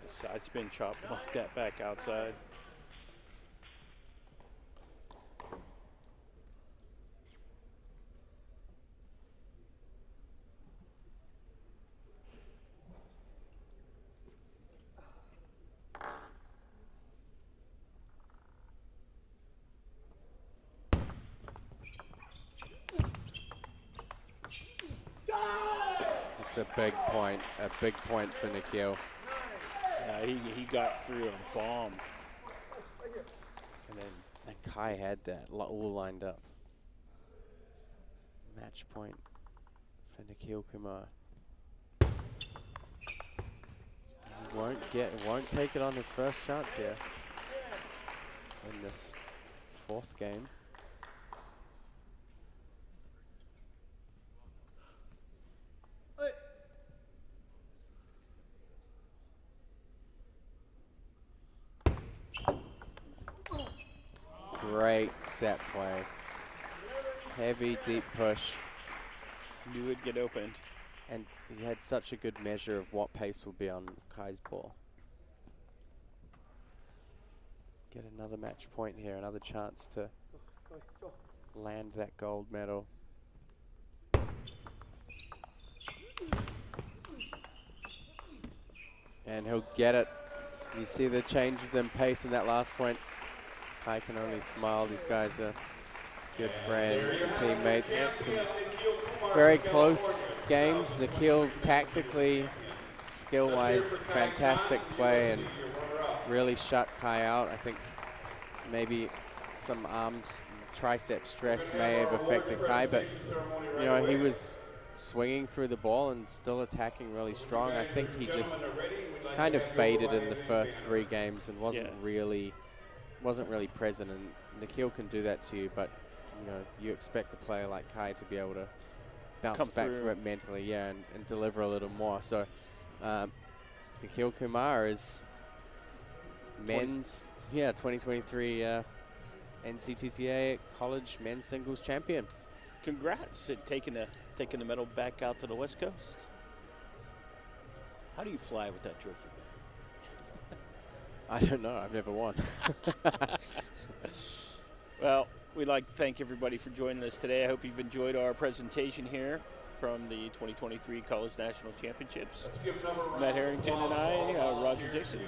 Side spin chop, knock that back outside. It's a big point for Nikhil. Yeah, he got through a bomb. And Kai had that all lined up. Match point for Nikhil Kumar. He won't take it on his first chance here in this fourth game. Great set play. Heavy, deep push. Knew it'd get opened. And he had such a good measure of what pace would be on Kai's ball. Get another match point here, another chance to land that gold medal. And he'll get it. You see the changes in pace in that last point. Kai can only smile. These guys are good friends and teammates. Some very close games. Nikhil tactically, skill-wise, fantastic play and really shut Kai out. I think maybe some tricep stress may have affected Kai, but you know, he was swinging through the ball and still attacking really strong. I think he just kind of faded in the first 3 games and wasn't really present, and Nikhil can do that to you, but you know, you expect a player like Kai to be able to bounce back from it mentally, and deliver a little more. So Nikhil Kumar is men's 2023 NCTTA college men's singles champion. Congrats at taking the medal back out to the West Coast. How do you fly with that trophy? I don't know. I've never won. Well, we'd like to thank everybody for joining us today. I hope you've enjoyed our presentation here from the 2023 College National Championships. Matt Harrington and I, Roger Dixon,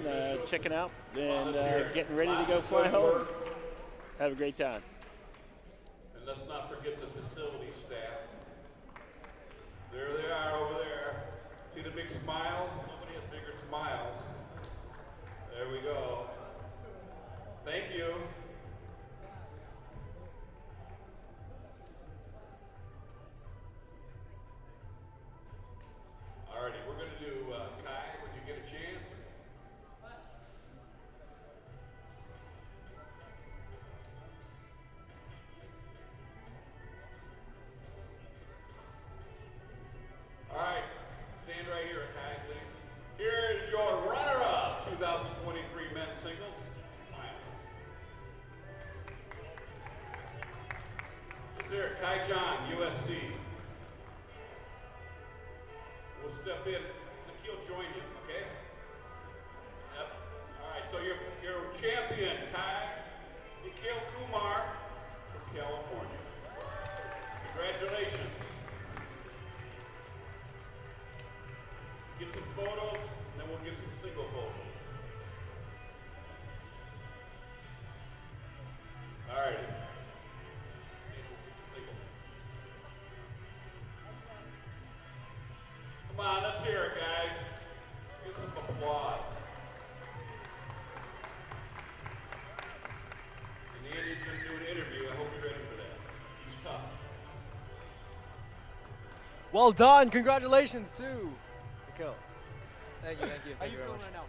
checking out and getting ready to go fly home. Have a great time. And let's not forget the facility staff. There they are over there. See the big smiles? Nobody has bigger smiles. There we go. Thank you. Alrighty, we're going to do Kai when you get a chance. Alright, stand right here, Kai, please. Here is your runner-up 2023 men's singles final. Let's hear it, Kai. Kai John, USC. We'll step in. Nikhil, join you, okay? Yep. All right, so your champion, Nikhil Kumar from California. Congratulations. Get some photos, and then we'll get some single photos. All right. Come on, let's hear it, guys. Give some applause. And Andy's going to do an interview. I hope you're ready for that. He's tough. Well done. Congratulations to Nikhil. Thank you, thank you. How Thank you you very feeling much. right now?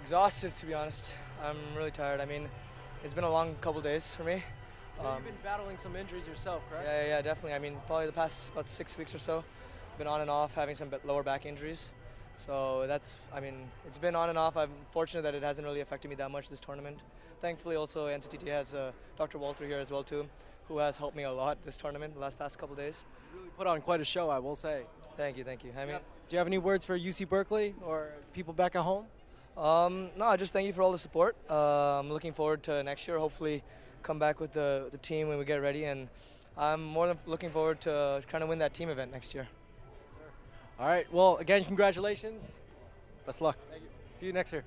Exhausted, to be honest. I'm really tired. I mean, it's been a long couple days for me. I know you've been battling some injuries yourself, correct? Yeah, definitely. I mean, probably the past about 6 weeks or so, been on and off having some lower back injuries. So it's been on and off. I'm fortunate that it hasn't really affected me that much this tournament. Thankfully, also NCTTA has Dr. Walter here as well too, who has helped me a lot this tournament the past couple days. You really put on quite a show, I will say. Thank you. I mean, Do you have any words for UC Berkeley or people back at home? no, just thank you for all the support. I'm looking forward to next year. Hopefully, come back with the team when we get ready, and I'm more than looking forward to trying to win that team event next year. All right. Well, again, congratulations. Best luck. Thank you. See you next year.